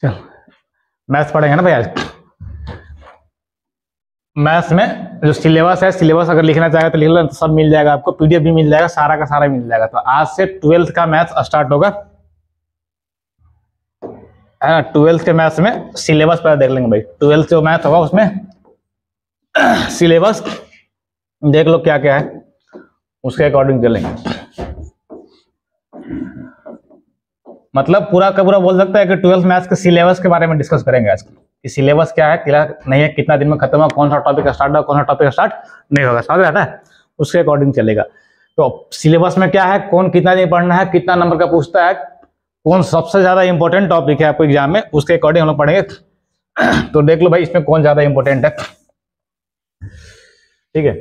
चलो मैथ्स पढ़ेंगे ना भाई आज। मैथ्स में जो सिलेबस है, सिलेबस अगर लिखना चाहेगा तो लिख लो, तो सब मिल जाएगा आपको, पीडीएफ भी मिल जाएगा, सारा का सारा मिल जाएगा। तो आज से 12th का मैथ्स स्टार्ट होगा, है ना। 12th के मैथ्स में सिलेबस पहले देख लेंगे भाई। 12th जो मैथ होगा उसमें सिलेबस देख लो क्या क्या है, उसके अकॉर्डिंग चलेंगे। मतलब पूरा का पूरा बोल सकता है कि 12th मैथ्स के सिलेबस के बारे में डिस्कस करेंगे आज कि सिलेबस क्या है, क्या नहीं है, कितना दिन में खत्म होगा, कौन सा टॉपिक स्टार्ट होगा, कौन सा टॉपिक स्टार्ट नहीं होगा, समझ रहा है, उसके अकॉर्डिंग चलेगा। तो सिलेबस में क्या है, कौन कितना दिन पढ़ना है, कितना नंबर का पूछता है, कौन सबसे ज्यादा इंपॉर्टेंट टॉपिक है आपको एग्जाम में, उसके अकॉर्डिंग हम लोग पढ़ेंगे। तो देख लो भाई इसमें कौन ज्यादा इंपॉर्टेंट है, ठीक है।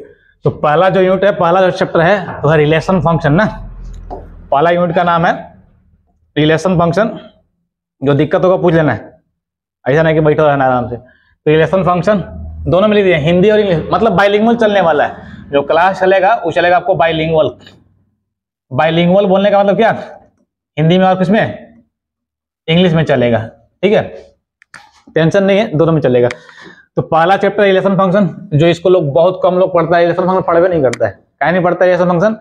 तो पहला जो यूनिट है, पहला जो चैप्टर है तो है रिलेशन फंक्शन ना। पहला यूनिट का नाम है रिलेशन फंक्शन। जो दिक्कत होगा पूछ लेना है, ऐसा नहीं कि बैठो रहना आराम से। तो रिलेशन फंक्शन दोनों में लिख दिए, हिंदी और इंग्लिश, मतलब बाइलिंगुअल चलने वाला है। जो क्लास चलेगा वो चलेगा आपको बाइलिंगुअल। बाइलिंगुअल बोलने का मतलब क्या, हिंदी में और किसमें, इंग्लिश में चलेगा, ठीक है, टेंशन नहीं है, दोनों में चलेगा। तो पहला चैप्टर रिलेशन फंक्शन, जो इसको लोग बहुत कम लोग पढ़ता है, रिलेशन फंक्शन पढ़वे नहीं करता है। क्या नहीं पढ़ता है रिलेशन फंक्शन?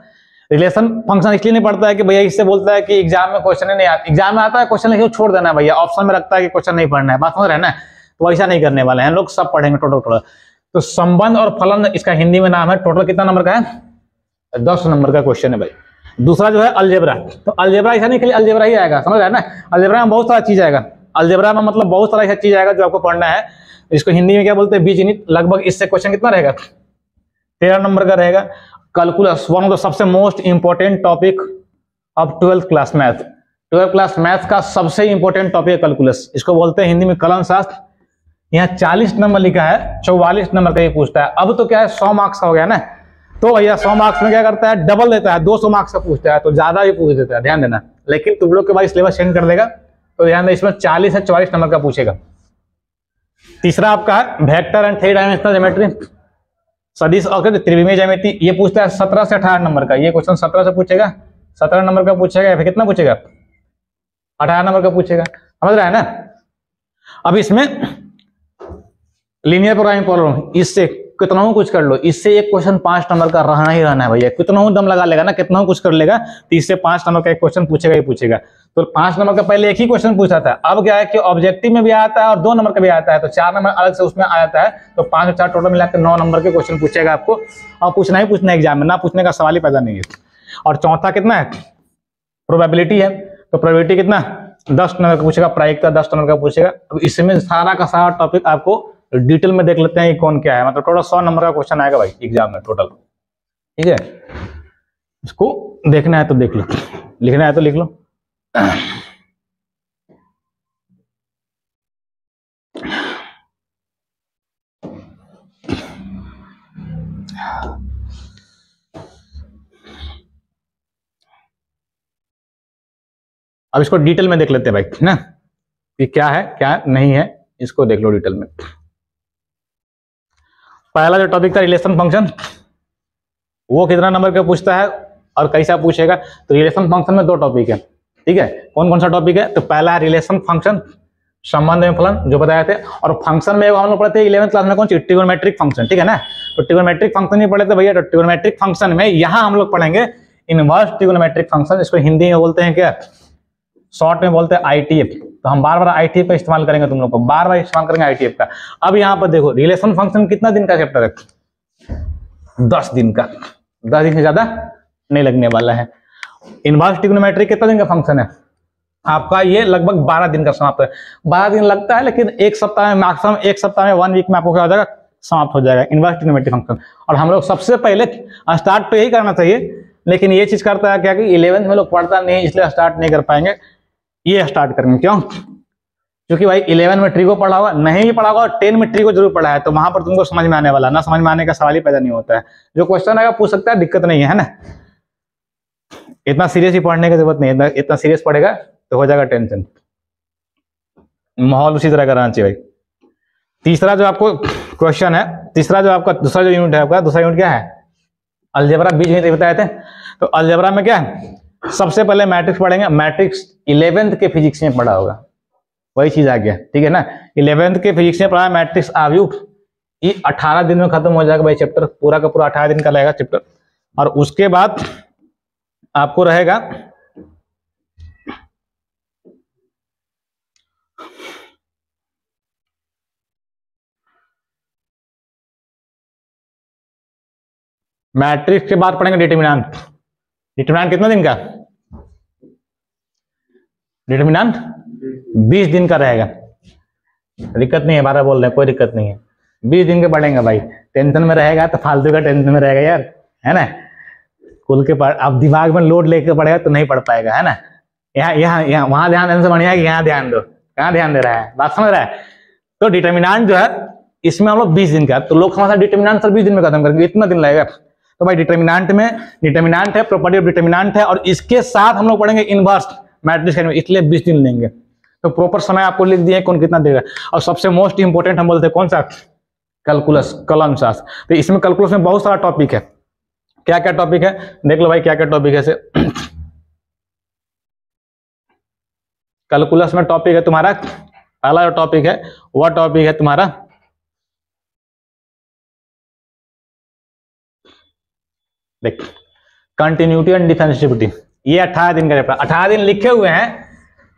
रिलेशन फंक्शन इसलिए नहीं पढ़ता है कि भैया इससे बोलता है कि एग्जाम में क्वेश्चन नहीं आता, एग्जाम में आता है क्वेश्चन लिखे छोड़ देना है भैया, ऑप्शन में रखता है कि क्वेश्चन नहीं पढ़ना है, बात समझ रहे हैं ना। तो ऐसा नहीं करने वाले हैं लोग, सब पढ़ेंगे टोटल। तो संबंध और फलन इसका हिंदी में नाम है। टोटल कितना नंबर का है, 10 नंबर का क्वेश्चन है भाई। दूसरा जो है अलजेब्रा। तो अलजेब्रा ऐसा नहीं कि अलजेब्रा ही आएगा, समझ रहे हैं ना। अलजेब्रा में बहुत सारा चीज आएगा, अलजेब्रा में मतलब बहुत सारा ऐसा चीज आएगा जो आपको पढ़ना है। इसको हिंदी में क्या बोलते हैं, बीजगणित। लगभग इससे क्वेश्चन कितना रहेगा, 13 नंबर का रहेगा। कैलकुलस, वन ऑफ द सबसे most important topic of 12th class math. 12th class math का सबसे इंपॉर्टेंट टॉपिक है कैलकुलस। इसको बोलते हैं हिंदी में कलन शास्त्र। यहाँ 40 नंबर लिखा है, 44 नंबर का ये पूछता है। अब तो क्या है, 100 मार्क्स का हो गया ना। तो भैया 100 मार्क्स में क्या करता है, डबल देता है, 200 मार्क्स का पूछता है, तो ज्यादा भी पूछ देता है, ध्यान देना। लेकिन तुम लोग के बाद सिलेबस चेंज कर देगा, तो ध्यान देना इसमें 40 से 44 नंबर का पूछेगा। तीसरा आपका है वेक्टर एंड 3 डायमेंशनल ज्योमेट्री, सदिश और त्रिविमीय ज्यामिति। ये पूछता है 17 से 18 नंबर का। ये क्वेश्चन 17 से पूछेगा, 17 नंबर का पूछेगा, या फिर कितना पूछेगा, 18 नंबर का पूछेगा, समझ रहा है ना। अब इसमें लीनियर प्रोग्रामिंग प्रॉब्लम, इससे कितना कुछ कर लो, इससे एक क्वेश्चन 5 नंबर का रहना ही रहना है भैया। कितना दम लगा लेगा ना, कितना कुछ कर लेगा, तो इससे 5 नंबर का एक क्वेश्चन पूछेगा ही पूछेगा। तो 5 नंबर का पहले एक ही क्वेश्चन पूछा था, अब क्या है कि ऑब्जेक्टिव में भी आता है और 2 नंबर का भी आता है, तो 4 नंबर अलग से उसमें आ जाता है। तो 5 और 4 टोटल मिलाकर 9 नंबर के क्वेश्चन पूछेगा आपको, और पूछना ही पूछना एग्जाम में, ना पूछने का सवाल ही पैदा नहीं है। और चौथा कितना है, प्रोबेबिलिटी है। तो प्रोबेबिलिटी कितना, 10 नंबर का पूछेगा, प्रायिकता 10 नंबर का पूछेगा। अब इसमें सारा का सारा टॉपिक आपको डिटेल में देख लेते हैं कि कौन क्या है। मतलब टोटल 100 नंबर का क्वेश्चन आएगा भाई एग्जाम में टोटल, ठीक है। इसको देखना है तो देख लो, लिखना है तो लिख लो। अब इसको डिटेल में देख लेते हैं भाई ना, कि क्या है क्या नहीं है, इसको देख लो डिटेल में। पहला जो टॉपिक था रिलेशन फंक्शन, वो कितना नंबर का पूछता है और कैसा पूछेगा। तो रिलेशन फंक्शन में 2 टॉपिक है, ठीक है। कौन कौन सा टॉपिक है, तो पहला है रिलेशन फंक्शन, संबंध एवं फलन जो बताए थे। और फंक्शन में हम लोग पढ़ते हैं 11th क्लास में कौन सी, ट्रिगोनोमेट्रिक फंक्शन, ठीक है ना। तो ट्रिगोनोमेट्रिक फंक्शन ही पढ़े थे भैया। तो ट्रिगोनोमेट्रिक फंक्शन में यहाँ हम लोग पढ़ेंगे इनवर्स ट्रिगोनोमेट्रिक फंक्शन। इसको हिंदी में बोलते हैं क्या, शॉर्ट में बोलते हैं ITF। तो हम बार बार ITF का इस्तेमाल करेंगे, तुम लोग को बार बार इस्तेमाल करेंगे ITF का। अब यहाँ पर देखो रिलेशन फंक्शन कितना दिन का चैप्टर है, 10 दिन का, 10 दिन से ज्यादा नहीं लगने वाला है। इनवर्स ट्रिगोनोमेट्री कितना दिन का फंक्शन है आपका, ये लगभग 12 दिन का समाप्त है। 12 दिन लगता है, लेकिन एक सप्ताह में मैक्सिमम, एक सप्ताह में 1 वीक में आपको क्या हो जाएगा, समाप्त हो जाएगा इनवर्स ट्रिगोनोमेट्री फंक्शन। और हम लोग सबसे पहले स्टार्ट तो यही करना चाहिए, लेकिन ये चीज करता है क्या कि 11th में लोग पढ़ता नहीं, इसलिए स्टार्ट नहीं कर पाएंगे। ये स्टार्ट करेंगे, क्यों, क्योंकि भाई 11 में ट्रिगो पढ़ा होगा, नहीं भी पढ़ा होगा, 10 में ट्रिगो जरूर पढ़ा है, तो वहां पर तुमको समझ में आने वाला, ना समझ में आने का सवाल ही पैदा नहीं होता है। जो क्वेश्चन आएगा पूछ सकता है, दिक्कत नहीं है ना। इतना सीरियस ही पढ़ने की जरूरत नहीं है, इतना सीरियस पढ़ेगा तो हो जाएगा टेंशन। माहौल उसी तरह का रहना चाहिए भाई। तीसरा जो आपको क्वेश्चन है, तीसरा जो आपका दूसरा जो यूनिट है आपका, दूसरा यूनिट क्या है, अलजेब्रा, बीजगणित बताए थे। तो अलजेब्रा में क्या है, सबसे पहले मैट्रिक्स पढ़ेंगे। मैट्रिक्स 11th के फिजिक्स में पढ़ा होगा, वही चीज आ गया, ठीक है ना। 11th के फिजिक्स में पढ़ा मैट्रिक्स आव्यूह, ये 18 दिन में खत्म हो जाएगा भाई चैप्टर, पूरा का पूरा 18 दिन का रहेगा चैप्टर। और उसके बाद आपको रहेगा मैट्रिक्स के बाद पढ़ेंगे डिटरमिनेंट। डिटरमिनेंट कितना दिन का? डिटरमिनेंट 20 दिन का रहेगा, दिक्कत नहीं है, 12 बोल रहे हैं, कोई दिक्कत नहीं है। 20 दिन के पढ़ेंगे भाई, टेंशन में रहेगा तो फालतू का टेंशन में रहेगा यार, है ना। कुल के पढ़, अब दिमाग में लोड लेके पढ़ेगा तो नहीं पढ़ पाएगा, है ना। यहाँ वहां ध्यान देने से बढ़िया है कि यहाँ ध्यान दो, कहाँ ध्यान दे रहा है, बात समझ रहा है। तो डिटरमिनेंट जो है इसमें हम लोग 20 दिन का, तो लोग हमारा डिटरमिनेंट सर 20 दिन में खत्म करेंगे, इतना दिन लगेगा। तो भाई डिटरमिनेंट में डिटरमिनेंट है, प्रॉपर्टी ऑफ डिटरमिनेंट है, और इसके साथ हम लोग पढ़ेंगे इनवर्स मैट्रिक्स, इसलिए 20 दिन लेंगे। तो प्रॉपर समय आपको लिख दिए कौन कितना देगा। और सबसे मोस्ट इंपोर्टेंट हम बोलते हैं कौन सा? कैलकुलस, कलन शास्त्र। तो इसमें कैलकुलस में बहुत सारा टॉपिक है। क्या क्या टॉपिक है देख लो भाई, क्या क्या टॉपिक है ऐसे। कैलकुलस में टॉपिक है तुम्हारा, पहला जो टॉपिक है वह टॉपिक है तुम्हारा देख कंटिन्यूटी एंड डिफरेंशिएबिलिटी। ये 18 दिन का चैप्टर, 18 दिन लिखे हुए हैं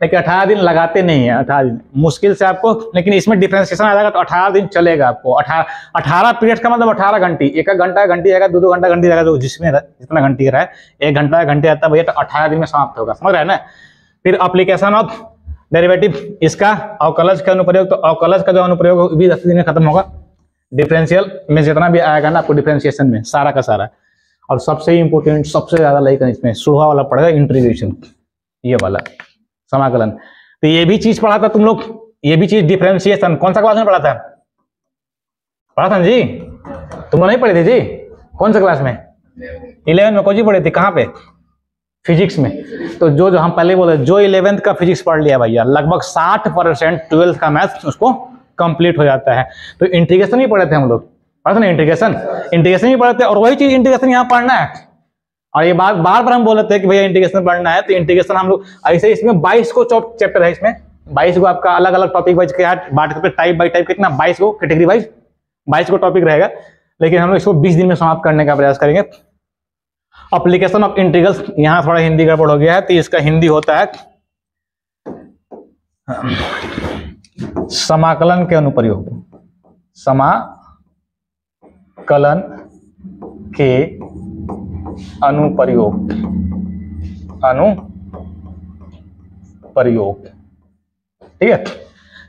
लेकिन 18 दिन लगाते नहीं है, 18 दिन मुश्किल से आपको, लेकिन इसमें डिफरेंशिएशन आ जाएगा तो 18 दिन चलेगा आपको। 18 पीरियड का मतलब 18 घंटी, एक घंटा घंटी आएगा, 2 घंटा घंटी आएगा, तो जिसमें जितना घंटी रहा है 1 घंटा घंटे आता है भैया, तो 18 दिन में समाप्त होगा, समझ रहे हैं ना। फिर एप्लीकेशन ऑफ डेरिवेटिव, इसका अवकलज का अनुप्रयोग, तो अवकलज का जो अनुप्रयोग भी 10 दिन में खत्म होगा। डिफरेंशियल में जितना भी आएगा ना आपको डिफरेंशिएशन में सारा का सारा। और सबसे इंपोर्टेंट, सबसे ज्यादा लाइक इसमें सुहा वाला पड़ेगा इंटीग्रेशन, ये वाला समाकलन। तो ये भी चीज पढ़ा था तुम लोग, ये भी चीज डिफरेंशिएशन कौन सा क्लास में पढ़ा था? पढ़ा था जी, तुम लोग नहीं पढ़े थे जी? कौन सा क्लास में? 11 में। कौन सी पढ़े थे, कहाँ पे? फिजिक्स में। तो जो हम पहले बोले, जो 11th का फिजिक्स पढ़ लिया भैया, लगभग 60% 12th का मैथ्स उसको कंप्लीट हो जाता है। तो इंटीग्रेशन ही पढ़े थे हम लोग, पढ़ा था ना इंटीग्रेशन ही पढ़ते, और वही चीज इंटीग्रेशन यहाँ पढ़ना है। और ये बात बार बार हम बोल रहे थे कि भैया इंटीग्रेशन पढ़ना है, तो इंटीग्रेशन हम लोग ऐसे, इसमें 22 को चैप्टर है, इसमें 22 को आपका अलग अलग टॉपिक वाइज बांट के टाइप बाई टाइप कितना 22 को कैटेगरी वाइज 22 को टॉपिक रहेगा, लेकिन हम लोग इसको 20 दिन में समाप्त करने का प्रयास करेंगे। एप्लीकेशन ऑफ इंटीग्रल्स, यहाँ थोड़ा हिंदी गड़बड़ हो गया है, तो इसका हिंदी होता है समाकलन के अनुप्रयोग, समाकलन के अनुप्रयोग, ठीक है।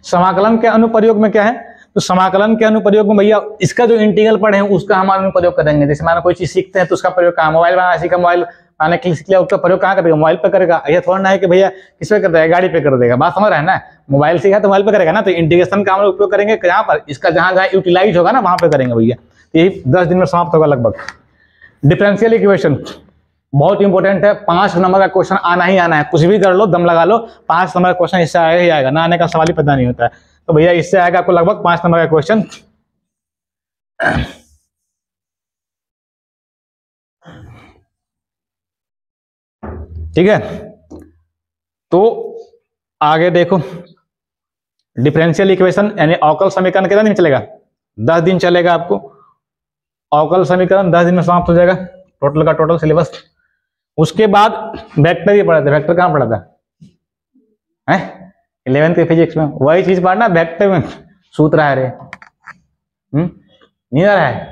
समाकलन के अनुप्रयोग में क्या है? तो समाकलन के अनुप्रयोग में भैया इसका जो इंटीग्रल पढ़े हैं उसका हम अनुप्रयोग करेंगे। जैसे माना कोई चीज सीखते हैं तो उसका प्रयोग कहाँ, मोबाइल बनाना सीखा, मोबाइल बनाने के लिए सीख लिया, उसका प्रयोग कहाँ करेगा? मोबाइल पे करेगा। ये थोड़ा ना है कि भैया किस पे कर देगा, गाड़ी पे कर देगा, बात समझ रहे हैं ना। मोबाइल सीखा तो मोबाइल पे करेगा ना। तो इंटीग्रेशन का हम लोग उपयोग करेंगे कहाँ पर? इसका जहां जहां यूटिलाइज होगा ना वहां पे करेंगे भैया। यही 10 दिन में समाप्त होगा लगभग। डिफरेंशियल इक्वेशन बहुत इंपॉर्टेंट है, 5 नंबर का क्वेश्चन आना ही आना है, कुछ भी कर लो, दम लगा लो, 5 नंबर का क्वेश्चन इससे आएगा ही आएगा, ना आने का सवाल ही पैदा नहीं होता है। तो भैया इससे आएगा आपको लगभग 5 नंबर का क्वेश्चन। ठीक है, तो आगे देखो, डिफरेंशियल इक्वेशन यानी अवकल समीकरण कितना दिन चलेगा? 10 दिन चलेगा आपको। अवकल समीकरण 10 दिन में समाप्त हो जाएगा, टोटल का टोटल सिलेबस। उसके बाद वेक्टर ही पढ़ा था। वेक्टर कहाँ पढ़ा था? 11th के फिजिक्स में वही चीज पढ़ना, वेक्टर में सूत्र है रे, नहीं आ रहा है?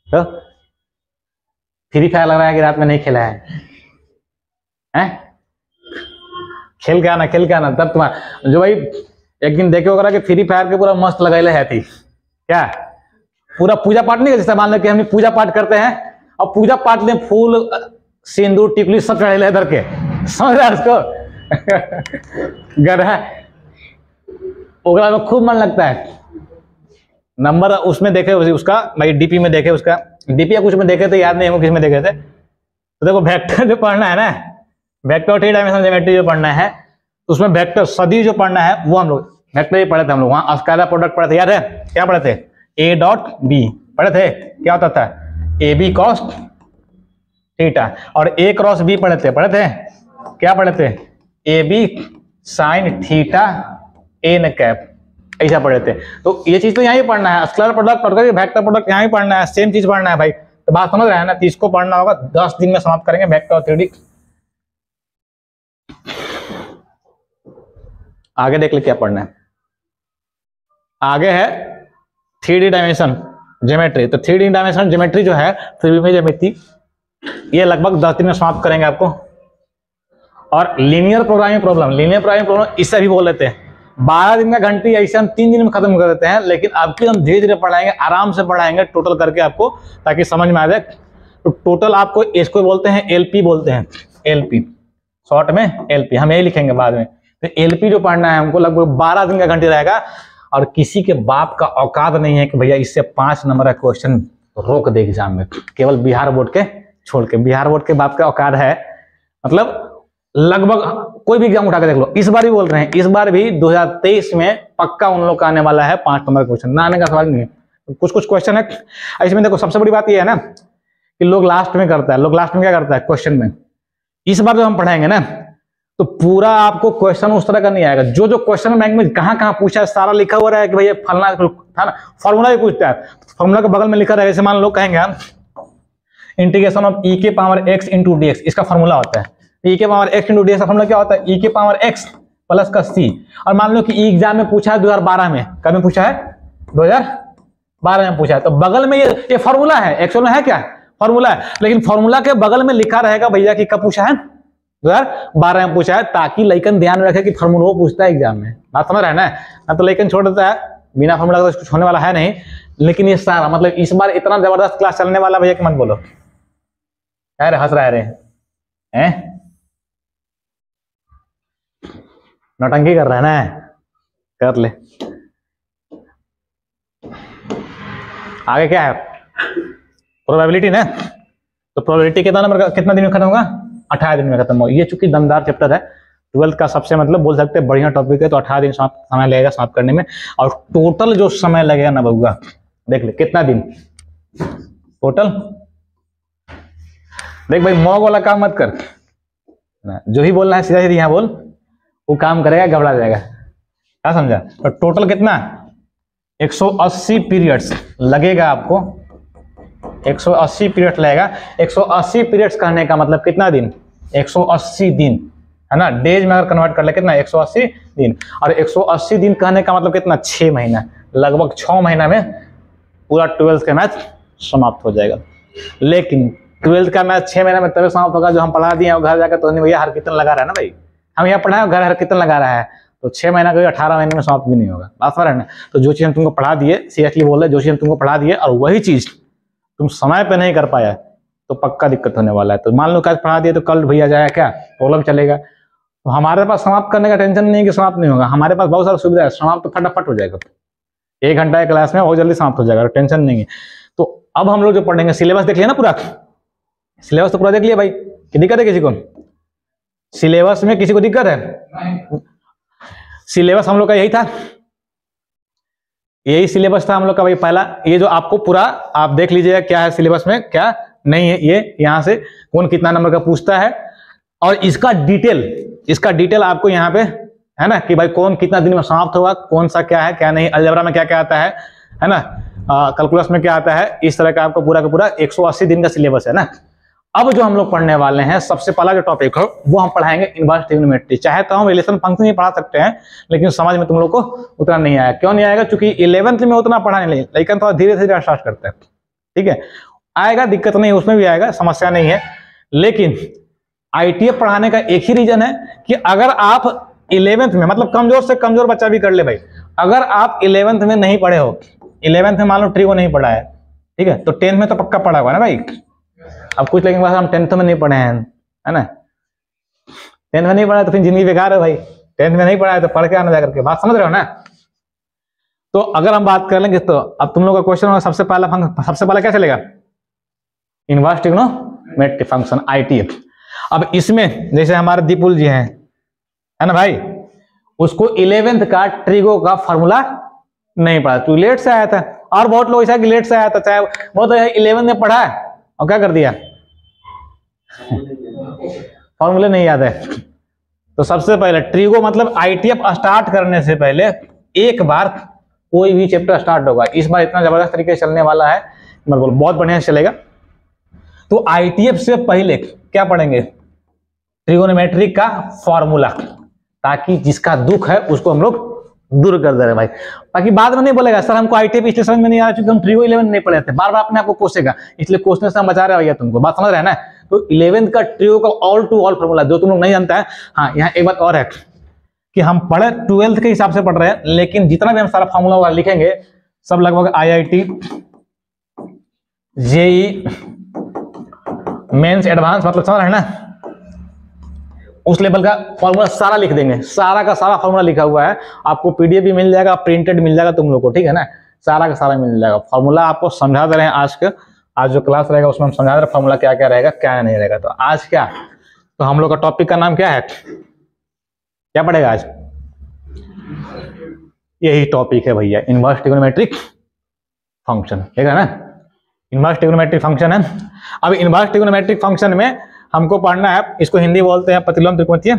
तो फ्री फायर लग रहा है कि रात में नहीं खेला है, खेल के आना तब तुम्हारा जो भाई एक दिन देखे होगा कि फ्री फायर के पूरा मस्त लगाइले है थी क्या, पूरा पूजा पाठ नहीं, जैसे मान लो कि हम पूजा पाठ करते हैं और पूजा पाठ में फूल सिंदूर टिकली सब चढ़े इधर के, समझ रहा है उसको? गधा ओकरा में खूब मन लगता है। नंबर उसमें देखे उसका भाई, डीपी में देखे उसका, डीपी या कुछ में देखे थे, याद नहीं है किस में देखे थे। तो देखो वेक्टर जो पढ़ना है ना, वेक्टर 3 डायमेंशनल ज्योमेट्री जो पढ़ना है, उसमें वेक्टर सदी जो पढ़ना है वो हम लोग वेक्टर ही पढ़े थे। हम लोग वहां स्केलर प्रोडक्ट पढ़े थे, याद है? क्या पढ़े थे? ए डॉट बी पढ़े थे। क्या होता था? A B cos theta. और ए क्रॉस बी पढ़े थे क्या पढ़े थे? A B sine theta n cap, ऐसा पढ़े थे। तो ये चीज तो यहाँ ही पढ़ना है, स्केलर प्रोडक्ट पढ़ कर वेक्टर प्रोडक्ट यहाँ ही पढ़ना है, सेम चीज पढ़ना है भाई। तो बात समझ रहे हैं ना, तो इसको पढ़ना होगा, 10 दिन में समाप्त करेंगे वेक्टर और 3D। आगे देख ले क्या पढ़ना है। आगे है 3D डायमेंशन ज्योमेट्री। तो 3D डायमेंशन ज्योमेट्री जो है, 3D में ज्योमेट्री, ये लगभग 10 दिन में समाप्त करेंगे आपको। और linear programming problem, linear programming problem इससे भी बोल लेते हैं। 12 दिन का घंटी ऐसे हम 3 दिन में खत्म कर देते हैं, लेकिन अब की हम धीरे धीरे पढ़ाएंगे, आराम से पढ़ाएंगे टोटल करके आपको, ताकि समझ में आ जाए। तो टोटल आपको इसको बोलते हैं एलपी बोलते हैं, एलपी शॉर्ट में एलपी, हम यही लिखेंगे बाद में। तो एलपी जो पढ़ना है हमको लगभग 12 दिन का घंटी रहेगा। और किसी के बाप का औकात नहीं है कि भैया इससे 5 नंबर का क्वेश्चन रोक दे एग्जाम में, केवल बिहार बोर्ड के छोड़ के। बिहार बोर्ड के बाप का औकात है, मतलब लगभग कोई भी एग्जाम उठा के देख लो। इस बार भी बोल रहे हैं, इस बार भी 2023 में पक्का उन लोग का आने वाला है 5 नंबर क्वेश्चन, ना आने का सवाल नहीं है। कुछ कुछ क्वेश्चन है इसमें, देखो सबसे बड़ी बात यह है ना कि लोग लास्ट में करता है, लोग लास्ट में क्या करता है क्वेश्चन में। इस बार जो हम पढ़ाएंगे ना, तो पूरा आपको क्वेश्चन उस तरह का नहीं आएगा। जो जो क्वेश्चन बैंक में कहाँ कहाँ पूछा है सारा लिखा हुआ है कि भैया फलना था ना, फॉर्मूला भी पूछता है, फॉर्मूला के बगल में लिखा रहेगा। जैसे मान लो कहेंगे हम इंटीग्रेशन ऑफ ई के power x into D x, इसका फॉर्मूला होता है। ई के power x into D x का फॉर्मूला क्या होता है, ई के पावर एक्स प्लस का सी। और मान लो कि ई एग्जाम में पूछा है 2012 में, कब में पूछा है 2012 में पूछा है, तो बगल में ये फॉर्मूला है, एक्चुअल में है क्या फॉर्मूला है, लेकिन फॉर्मूला के बगल में लिखा रहेगा भैया कि कब पूछा है 2012 में पूछा है, ताकि लइकन ध्यान रखे कि फॉर्मूला पूछता है एग्जाम में। बात समझ रहे हैं ना तो लइकन छोड़ देता है, बिना फॉर्मूला का कुछ होने वाला है नहीं। लेकिन ये सारा मतलब इस बार इतना जबरदस्त क्लास चलने वाला भैया कि मत बोलो। अरे हंस रहे हैं, नौटंकी कर रहे हैं ना, कर ले। आगे क्या है, प्रोबेबिलिटी ना। तो प्रोबेबिलिटी कितना नंबर का, कितना दिन में खत्म होगा, 18 दिन में खत्म होगा। ये चूंकि दमदार चैप्टर है, 12th का सबसे मतलब बोल सकते हैं बढ़िया टॉपिक है, तो 18 दिन समय लगेगा समाप्त करने में। और टोटल जो समय लगेगा ना बउआ, देख ले कितना दिन टोटल। देख भाई मॉग वाला काम मत कर, जो ही बोलना है सीधा सीधा यहाँ बोल, वो काम करेगा घबरा जाएगा, क्या समझा। तो टोटल कितना 180 पीरियड्स लगेगा आपको, 180 पीरियड लगेगा। 180 पीरियड्स कहने का मतलब कितना दिन, 180 दिन है ना। डेज में अगर कन्वर्ट कर ले कितना 180 दिन, और 180 दिन कहने का मतलब कितना 6 महीना, लगभग 6 महीना में पूरा 12th का मैथ समाप्त हो जाएगा। लेकिन 12th का मैथ 6 महीना में तभी समाप्त होगा जो हम पढ़ा दिए और घर जाकर तो नहीं भैया हर कीर्तन लगा रहा है ना भाई, हम यहाँ पढ़ाए घर हर कीर्तन लगा रहा है, तो 6 महीना का 18 महीने में समाप्त भी नहीं होगा। बात समझ रहे हैं ना। तो जो चीज हम तुमको पढ़ा दिए, सीरियसली बोल रहे, जो चीज हम तुमको पढ़ा दिए और वही चीज तुम समय पे नहीं कर पाया तो पक्का दिक्कत होने वाला है। तो मान लो कल पढ़ा दिए तो कल भैया जाएगा क्या, प्रॉब्लम चलेगा। तो हमारे पास समाप्त करने का टेंशन नहीं है कि समाप्त नहीं होगा, हमारे पास बहुत सारा सुविधा है, समाप्त तो फटाफट हो जाएगा, 1 घंटा की क्लास में बहुत जल्दी समाप्त हो जाएगा, टेंशन नहीं है। तो अब हम लोग जो पढ़ेंगे, सिलेबस देख लिया ना पूरा, सिलेबस तो पूरा देख लिया भाई, कि दिक्कत है किसी को सिलेबस में, किसी को दिक्कत है। सिलेबस हम लोग का यही था, यही सिलेबस था हम लोग का भाई पहला। ये जो आपको पूरा आप देख लीजिएगा क्या है सिलेबस में क्या नहीं है, ये यहाँ से कौन कितना नंबर का पूछता है, और इसका डिटेल आपको यहाँ पे है ना, कि भाई कौन कितना दिन में समाप्त होगा, कौन सा क्या है क्या नहीं, अलजेब्रा में क्या क्या आता है ना, कैलकुलस में क्या आता है, इस तरह का आपको पूरा का पूरा 180 दिन का सिलेबस है ना। अब जो हम लोग पढ़ने वाले हैं, सबसे पहला जो टॉपिक है वो हम पढ़ाएंगे इनवर्स ट्रिग्नोमेट्री। चाहे तो हम रिलेशन फंक्शन ही पढ़ा सकते हैं, लेकिन समझ में तुम लोग को उतना नहीं आया। क्यों नहीं आएगा, क्योंकि 11th में उतना पढ़ा नहीं, लेकिन थोड़ा धीरे धीरे स्टार्ट करते हैं, ठीक है। आएगा, दिक्कत नहीं, उसमें भी आएगा, समस्या नहीं है। लेकिन ITF पढ़ाने का एक ही रीजन है कि अगर आप 11th में, मतलब कमजोर से कमजोर बच्चा भी कर ले भाई, अगर आप 11th में नहीं पढ़े हो, 11th में मान लो ट्रिगो नहीं पढ़ा है, ठीक है, तो 10th में तो पक्का पढ़ा हुआ ना भाई। अब कुछ लेकिन हम 10th में नहीं पढ़े हैं, है ना, 10th में नहीं पढ़ा तो फिर जिंदगी बेकार है भाई। 10th में नहीं पढ़ा है तो पढ़ के आना जाकर के, बात समझ रहे हो ना। तो अगर हम बात कर लेंगे, तो अब तुम लोग का क्वेश्चन होगा सबसे पहला क्या चलेगा, इनवर्स ट्रिग्नोमेट्री फंक्शन ITF। अब इसमें जैसे हमारे दीपुल जी हैं, है ना भाई, उसको 11th का ट्रिगो का फॉर्मूला नहीं पढ़ा, तो लेट से आया था, और बहुत लोग ऐसा कि लेट से आया था, चाहे वो तो 11th में पढ़ा है और क्या कर दिया फॉर्मूले नहीं याद है, तो सबसे पहले ट्रिगो मतलब आईटीएफ स्टार्ट करने से पहले एक बार कोई भी चैप्टर स्टार्ट होगा, इस बार इतना जबरदस्त तरीके से चलने वाला है, मतलब बहुत बढ़िया से चलेगा। तो आईटीएफ से पहले क्या पढ़ेंगे, ट्रिगोनोमेट्री का फॉर्मूला, ताकि जिसका दुख है उसको हम लोग दूर कर दे रहे भाई, ताकि बाद में नहीं बोलेगा सर हमको आईटीएफ इसलिए समझ में नहीं आ रहा क्योंकि हम ट्रिगो 11 नहीं पढ़े थे, बार बार अपने आपको कोसेगा, इसलिए कोसने से हम बचा रहे हैं भैया तुमको, बात समझ रहे हैं ना। तो 11th का ट्रिगो का ऑल टू ऑल फॉर्मूला जो तुम लोग नहीं जानता है। हाँ, यहाँ एक बात और है कि हम पढ़े 12th के हिसाब से पढ़ रहे हैं, लेकिन जितना भी हम सारा फॉर्मूला लिखेंगे सब लगभग आईआईटी, जेई मेंस, एडवांस, मतलब समझ रहे हैं ना, उस लेवल का फॉर्मूला सारा लिख देंगे, सारा का सारा फॉर्मूला लिखा हुआ है, आपको पीडीएफ भी मिल जाएगा, प्रिंटेड मिल जाएगा तुम लोग को, ठीक है ना, सारा का सारा मिल जाएगा। फॉर्मूला आपको समझा दे रहे हैं आज जो क्लास रहेगा उसमें हम समझा दे रहे हैं फॉर्मूला क्या क्या रहेगा क्या नहीं रहेगा। तो आज क्या, तो हम लोग का टॉपिक का नाम क्या है, क्या पढ़ेगा आज, यही टॉपिक है भैया, इनवर्स ट्रिगोनोमेट्रिक फंक्शन, ठीक है ना, इनवर्स ट्रिगोनोमेट्रिक फंक्शन है। अब इनवर्स ट्रिगोनोमेट्रिक फंक्शन में हमको पढ़ना है, इसको हिंदी बोलते हैं प्रतिलोम त्रिकोणमितीय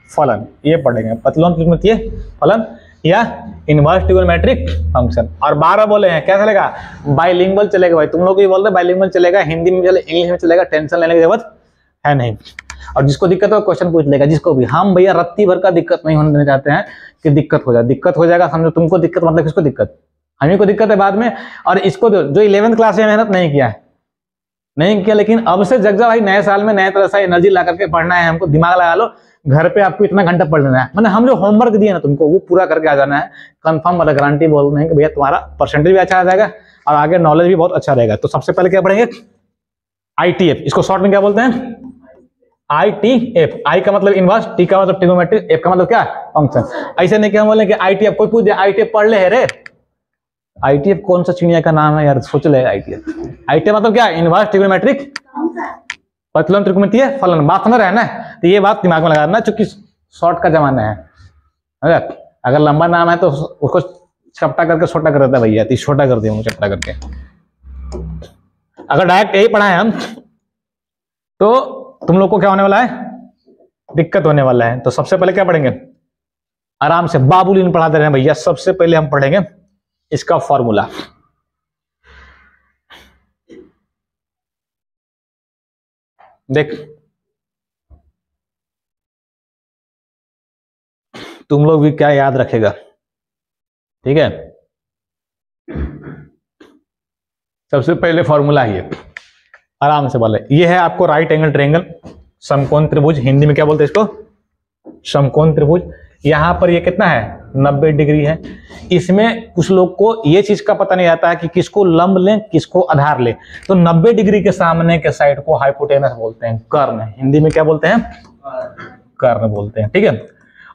फलन, ये पढ़ेंगे प्रतिलोम त्रिकोणमितीय फलन या इनवर्स ट्रिगोनोमेट्रिक फंक्शन। और 12 बोले हैं, क्या चलेगा, बाइलिंगुअल चलेगा भाई, तुम लोग भी बोल रहे बाइलिंगुअल चलेगा, हिंदी में चले इंग्लिश में चलेगा, टेंशन लेने की जरूरत है नहीं। और जिसको दिक्कत हो क्वेश्चन पूछ लेगा, जिसको भी, हम भैया रत्ती भर का दिक्कत नहीं होने चाहते हैं कि दिक्कत हो जाएगा, समझो तुमको दिक्कत मतलब किसको दिक्कत, हमें को दिक्कत है बाद में। और इसको जो 11th क्लास में मेहनत नहीं किया, लेकिन अब से जग जा भाई, नए साल में नए तरह से एनर्जी ला करके पढ़ना है हमको, दिमाग लगा लो, घर पे आपको इतना घंटा पढ़ लेना है, मतलब हम जो होमवर्क दिए ना तुमको वो पूरा करके आ जाना है, कंफर्म वाला गारंटी बोल रहे हैं कि भैया तुम्हारा परसेंटेज भी अच्छा आ जाएगा और आगे नॉलेज भी बहुत अच्छा रहेगा। तो सबसे पहले क्या पढ़ेंगे, आईटीएफ, इसको शॉर्ट में क्या बोलते हैं, आईटीएफ, आई का मतलब इनवर्स, टी का मतलब ट्रिगोनोमेट्रिक, एफ का मतलब क्या, फंक्शन। ऐसे नहीं क्या बोले कि आईटीएफ, कोई पूछ दिया आईटीएफ पढ़ ले रे, आईटीएफ कौन सा चिड़िया का नाम है यार, सोच ले, आईटीएफ मतलब क्या, इनवर्स ट्रिगोनोमेट्रिक प्रतिलोम त्रिकोणमितीय फलन, बात समझ रहे हैं ना। तो ये बात दिमाग में लगाना, चूंकि शॉर्ट का जमाना है, अगर लंबा नाम है तो उसको चपटा करके छोटा कर देता है भैया, तो छोटा कर दिया चपटा करके। अगर डायरेक्ट यही पढ़ा है हम तो तुम लोग को क्या होने वाला है, दिक्कत होने वाला है। तो सबसे पहले क्या पढ़ेंगे, आराम से बाबुलीन पढ़ा दे रहे हैं भैया। सबसे पहले हम पढ़ेंगे इसका फॉर्मूला, देख तुम लोग भी क्या याद रखेगा, ठीक है। सबसे पहले फॉर्मूला ही है, आराम से बोले, ये है आपको राइट एंगल ट्रायंगल, समकोण त्रिभुज, हिंदी में क्या बोलते हैं इसको, समकोण त्रिभुज। यहां पर ये कितना है, 90 डिग्री है। इसमें कुछ लोग को ये चीज का पता नहीं आता है कि किसको लंब लें किसको आधार लें। तो 90 डिग्री के सामने के साइड को हाइपोटेनस बोलते हैं, कर्ण, हिंदी में क्या बोलते हैं, कर्ण बोलते हैं, ठीक है।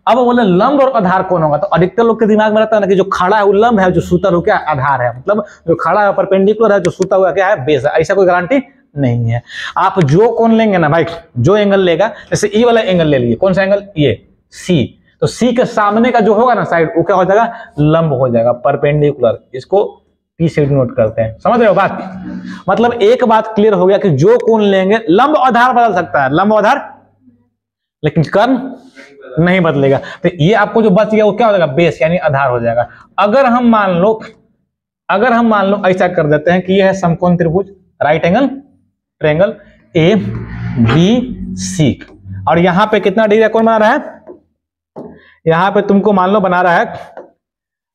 अब बोले लंब और आधार कौन होगा, तो अधिकतर लोग के दिमाग में रहता है ना कि जो खड़ा है वो लंब है, जो सूता हुआ क्या आधार है, मतलब जो खड़ा है परपेंडिकुलर है, जो सूता हुआ क्या है बेस है। ऐसा कोई गारंटी नहीं है। आप जो कोण लेंगे ना भाई, जो एंगल लेगा, जैसे ई वाला एंगल ले लिए, कौन सा एंगल, ये सी, तो सी के सामने का जो होगा ना साइड, वो क्या हो जाएगा, लंब हो जाएगा, परपेंडिकुलर। इसको पी से नोट करते हैं, समझ रहे हो बात। मतलब एक बात क्लियर हो गया कि जो कोण लेंगे, लंब आधार बदल सकता है, लंब आधार, लेकिन कर्ण नहीं बदलेगा। तो ये आपको जो बच गया वो क्या हो जाएगा, बेस यानी आधार हो जाएगा। अगर हम मान लो ऐसा कर देते हैं कि ये है समकोण त्रिभुज, right angle triangle A B C, और यहां पे कितना डिग्री कौन बना रहा है, यहां पे तुमको मान लो बना रहा है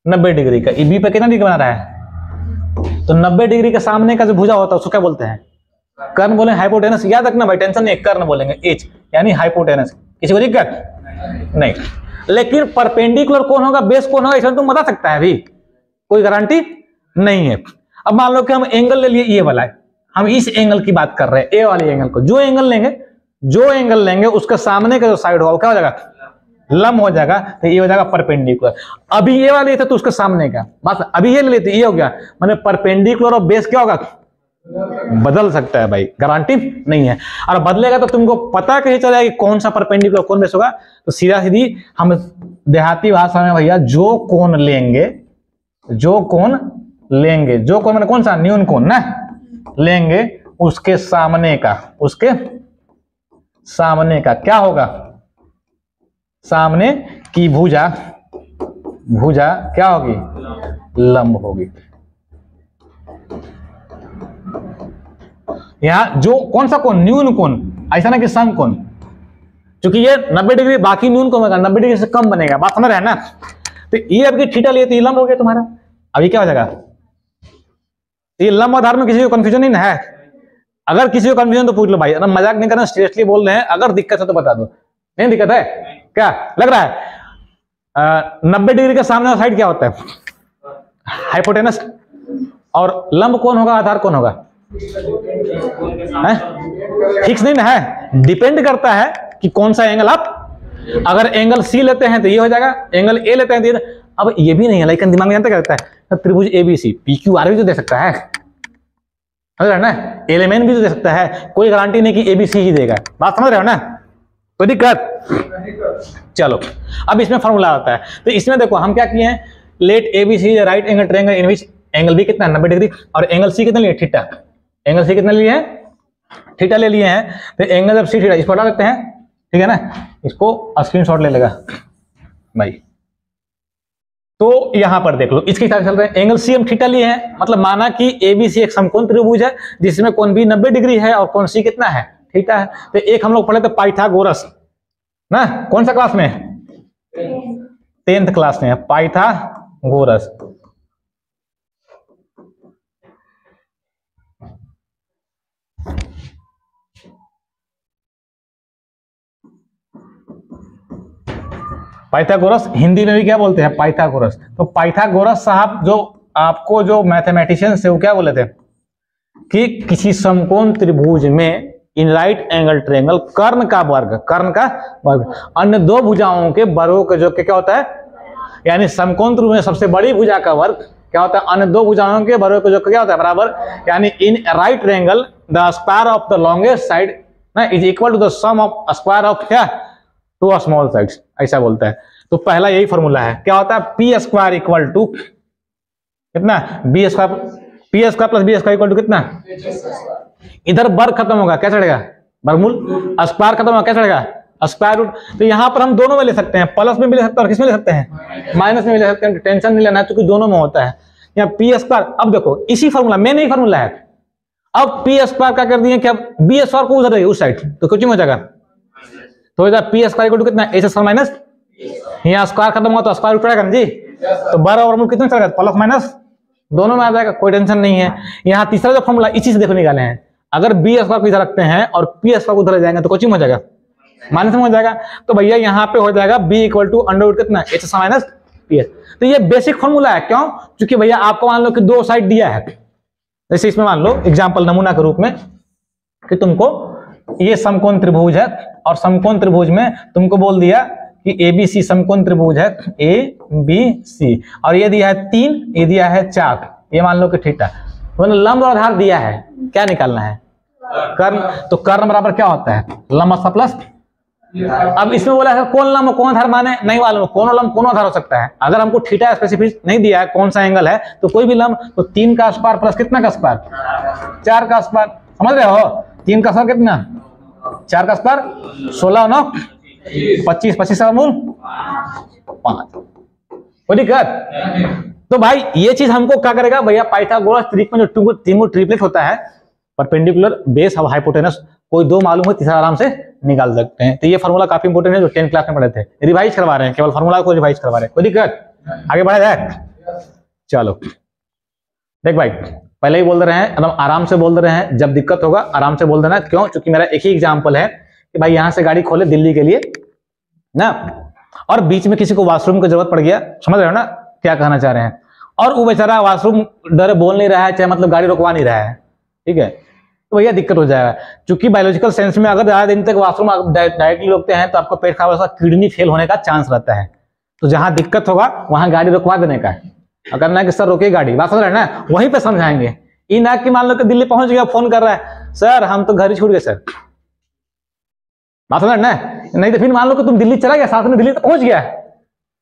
90 डिग्री का, बी पे कितना डिग्री बना रहा है, तो 90 डिग्री के सामने का जो भुजा होता है उसको क्या बोलते हैं, कर्ण बोले, हाइपोटेनस। याद रखना भाई, टेंशन नहीं, कर्ण बोलेंगे, एच यानी हाइपोटेनस। किसी को दिक्कत नहीं, लेकिन परपेंडिकुलर कौन होगा, बेस कौन होगा, इसमें तुम बता सकता है, अभी कोई गारंटी नहीं है। अब मान लो कि हम एंगल ले लिए ये वाला है, हम इस एंगल की बात कर रहे हैं, ए वाले एंगल को, जो एंगल लेंगे उसके सामने का जो साइड होगा वो क्या हो जाएगा, लंब हो जाएगा, तो ये हो जाएगा परपेंडिकुलर। अभी ये वाले थे तो उसके सामने का, बस अभी ये ले लेते, ये हो गया, मतलब परपेंडिकुलर और बेस क्या होगा, बदल सकता है भाई, गारंटी नहीं है। और बदलेगा तो तुमको पता कैसे चलेगा कि कौन सा परपेंडिकुलर कौन बेस होगा, तो सीधा सीधी हम देहाती भाषा में भैया, जो कोण लेंगे, जो कोण मैंने कौन सा, न्यून कोण ना लेंगे, उसके सामने का क्या होगा, सामने की भुजा, भुजा क्या होगी, लंब होगी। यहां जो कौन सा कोण, न्यून कोण, ऐसा ना कि सम कोण, क्योंकि ये 90 डिग्री बाकी न्यून कोण होगा 90 डिग्री से कम बनेगा, बात समझ रहे हैं ना। तो ये अभी थीटा लिए तो ये लंब हो गया तुम्हारा। अभी क्या हो जाएगा, ये लंब आधार में किसी को कंफ्यूजन नहीं है। अगर किसी को कंफ्यूजन तो पूछ लो भाई, अगर मजाक नहीं करना, सीरियसली बोल रहे हैं। अगर दिक्कत है तो बता दो, नहीं दिक्कत है क्या लग रहा है। 90 डिग्री के सामने साइड क्या होता है, हाइपोटेनस, और लंब कौन होगा, आधार कौन होगा, फिक्स नहीं ना है, डिपेंड करता है कि कौन सा एंगल आप, अगर एंगल सी लेते हैं तो ये हो जाएगा, एंगल ए लेते हैं तो ये। अब ये भी नहीं है, लेकिन दिमाग में जानते क्या करता है, त्रिभुज एबीसी पी क्यू आर भी तो दे सकता है, समझ रहे हो ना, एलिमेंट भी तो दे सकता है, कोई गारंटी नहीं कि एबीसी ही देगा, बात समझ रहे हो ना, कोई दिक्कत। चलो अब इसमें फॉर्मूला आता है, तो इसमें देखो हम क्या किए हैं, let ABC right angle triangle in which angle B कितना 90 डिग्री और एंगल सी कितना लिए थीटा, एंगल सी कितना लिए हैं, थीटा ले लिए हैं। तो एंगल जब सी थीटा इसको हटा देते हैं, ठीक है ना, इसको स्क्रीनशॉट ले लेगा भाई। तो यहां पर देख लो, इसके हिसाब से चल रहे हैं, एंगल सी हम थीटा लिए हैं, मतलब माना कि एबीसी एक समकोण त्रिभुज है जिसमें कोण बी 90 डिग्री है और कोण सी कितना है, थीटा है। तो एक हम लोग पढ़े थे पाइथागोरस ना, कौन सा क्लास में, 10th क्लास में, पाइथागोरस। पाइथागोरस हिंदी में भी क्या बोलते हैं, पाइथागोरस। तो पाइथागोरस साहब जो आपको जो मैथमेटिशियंस है वो क्या बोले थे कि किसी समकोण त्रिभुज में इन राइट एंगल ट्रायंगल कर्ण का वर्ग अन्य दो भुजाओं के वर्गों के जो क्या होता है, यानी समकोण त्रिभुज में सबसे बड़ी भुजा का वर्ग क्या होता है, अन्य दो भुजाओं के वर्गों के जो क्या होता है बराबर, यानी in right triangle the square of the longest side ना is equal to the sum of square of क्या टू स्मॉल साइड्स, ऐसा बोलता है। तो पहला यही फॉर्मूला है, क्या होता है, पी स्क्वायर इक्वल टू कितना, B square, P square plus B square equal to कितना, इधर वर्ग खत्म होगा क्या चढ़ेगा, वर्गमूल, स्क्वायर खत्म होगा क्या चढ़ेगा, स्क्वायर रूट। तो यहां पर हम दोनों में ले सकते हैं, प्लस में भी ले सकते हैं और किस में ले सकते हैं, माइनस में भी ले सकते हैं, टेंशन नहीं लेना क्योंकि दोनों में होता है। यहाँ पी स्क्वायर, अब देखो इसी फॉर्मूला में नहीं फॉर्मूला है, अब पी स्क्वायर क्या कर दिए, क्या बी स्क्वायर को उधर रहेगी उस साइड, तो कुछ हो जाएगा, तो पी स्क्वायर इक्वल टू कितना, ए स्क्वायर माइनस, यहाँ स्क्वायर खत्म हुआ तो स्क्वायर रूट पड़ेगा ना जी, तो 12 और मूल कितना चलेगा, प्लस माइनस दोनों में आ जाएगा, कोई टेंशन नहीं है। यहाँ तीसरा जो फॉर्मूला इसी से देखो निकाले हैं, अगर बी स्क्वायर को इधर रखते हैं और पी स्क्वायर को उधर जाएंगे तो कोचिंग हो जाएगा, माइनस में हो जाएगा। तो भैया यहाँ पे हो जाएगा B equal to under root कितना, एच माइनस पी एस। तो ये बेसिक फॉर्मूला है, क्यों, क्योंकि भैया आपको मान लो कि दो साइड दिया है, जैसे इसमें मान लो एग्जाम्पल नमूना के रूप में कि तुमको ये समकोण त्रिभुज है और समकोण त्रिभुज में तुमको बोल दिया कि एबीसी समकोण त्रिभुज है ए बी सी, और ये दिया है 3, ये दिया है 4, ये मान लो कि थीटा, मतलब लंब और आधार दिया है, क्या निकालना है, कर्ण। तो कर्ण बराबर क्या होता है, लंब प्लस, अब इसमें बोला है कौन लंब कौन आधार माने, नहीं मालूम, कौन लंब कौन आधार हो सकता है। अगर हमको थीटा स्पेसिफिक नहीं दिया है कौन सा एंगल है तो कोई भी लंब, तो 3 का स्क्वायर प्लस कितना का स्क्वायर, 4 का स्क्वायर, समझ रहे हो, 3 का स्क्वायर कितना, 4 का स्क्वायर 16 9 25, 25 का मूल 5, कोई दिक्कत। तो भाई ये चीज हमको क्या करेगा भैया, पाइथागोरस ट्रिक में जो तीन ट्रिपलेट होता है, परपेंडिकुलर बेस और हाइपोटेनस, कोई दो मालूम है तीसरा आराम से निकाल सकते हैं। तो ये फॉर्मूला काफी इंपोर्टेंट है जो 10th क्लास में पढ़े थे, रिवाइज करवा रहे हैं, केवल फॉर्मूला को रिवाइज करवा रहे हैं, कोई दिक्कत, आगे बढ़ा जाए। चलो देख भाई, पहले ही बोल रहे हैं, एकदम आराम से बोल रहे हैं, जब दिक्कत होगा आराम से बोल देना, क्यों, क्योंकि मेरा एक ही एग्जाम्पल है कि भाई यहां से गाड़ी खोले दिल्ली के लिए ना, और बीच में किसी को वॉशरूम की जरूरत पड़ गया, समझ रहे हो ना क्या कहना चाह रहे हैं, और वो बेचारा वॉशरूम डरे बोल नहीं रहा है, चाहे मतलब गाड़ी रुकवा नहीं रहा है, ठीक है, तो भैया दिक्कत हो जाएगा। क्योंकि बायोलॉजिकल सेंस में अगर ज्यादा दिन तक वॉशरूम डायरेक्टली रोकते हैं तो आपको पेट खराब, किडनी फेल होने का चांस रहता है। तो जहां दिक्कत होगा वहां गाड़ी रुकवा देने का, अगर ना कि सर रोके गाड़ी, बात समझ रहे हैं ना, वहीं पे समझाएंगे। ये ना कि मान लो कि दिल्ली पहुंच गया, फोन कर रहा है, सर हम तो घर ही छूट गए सर, बात समझ ना, नहीं तो फिर मान लो कि तुम दिल्ली चला गया, साथ में दिल्ली तो पहुंच गया,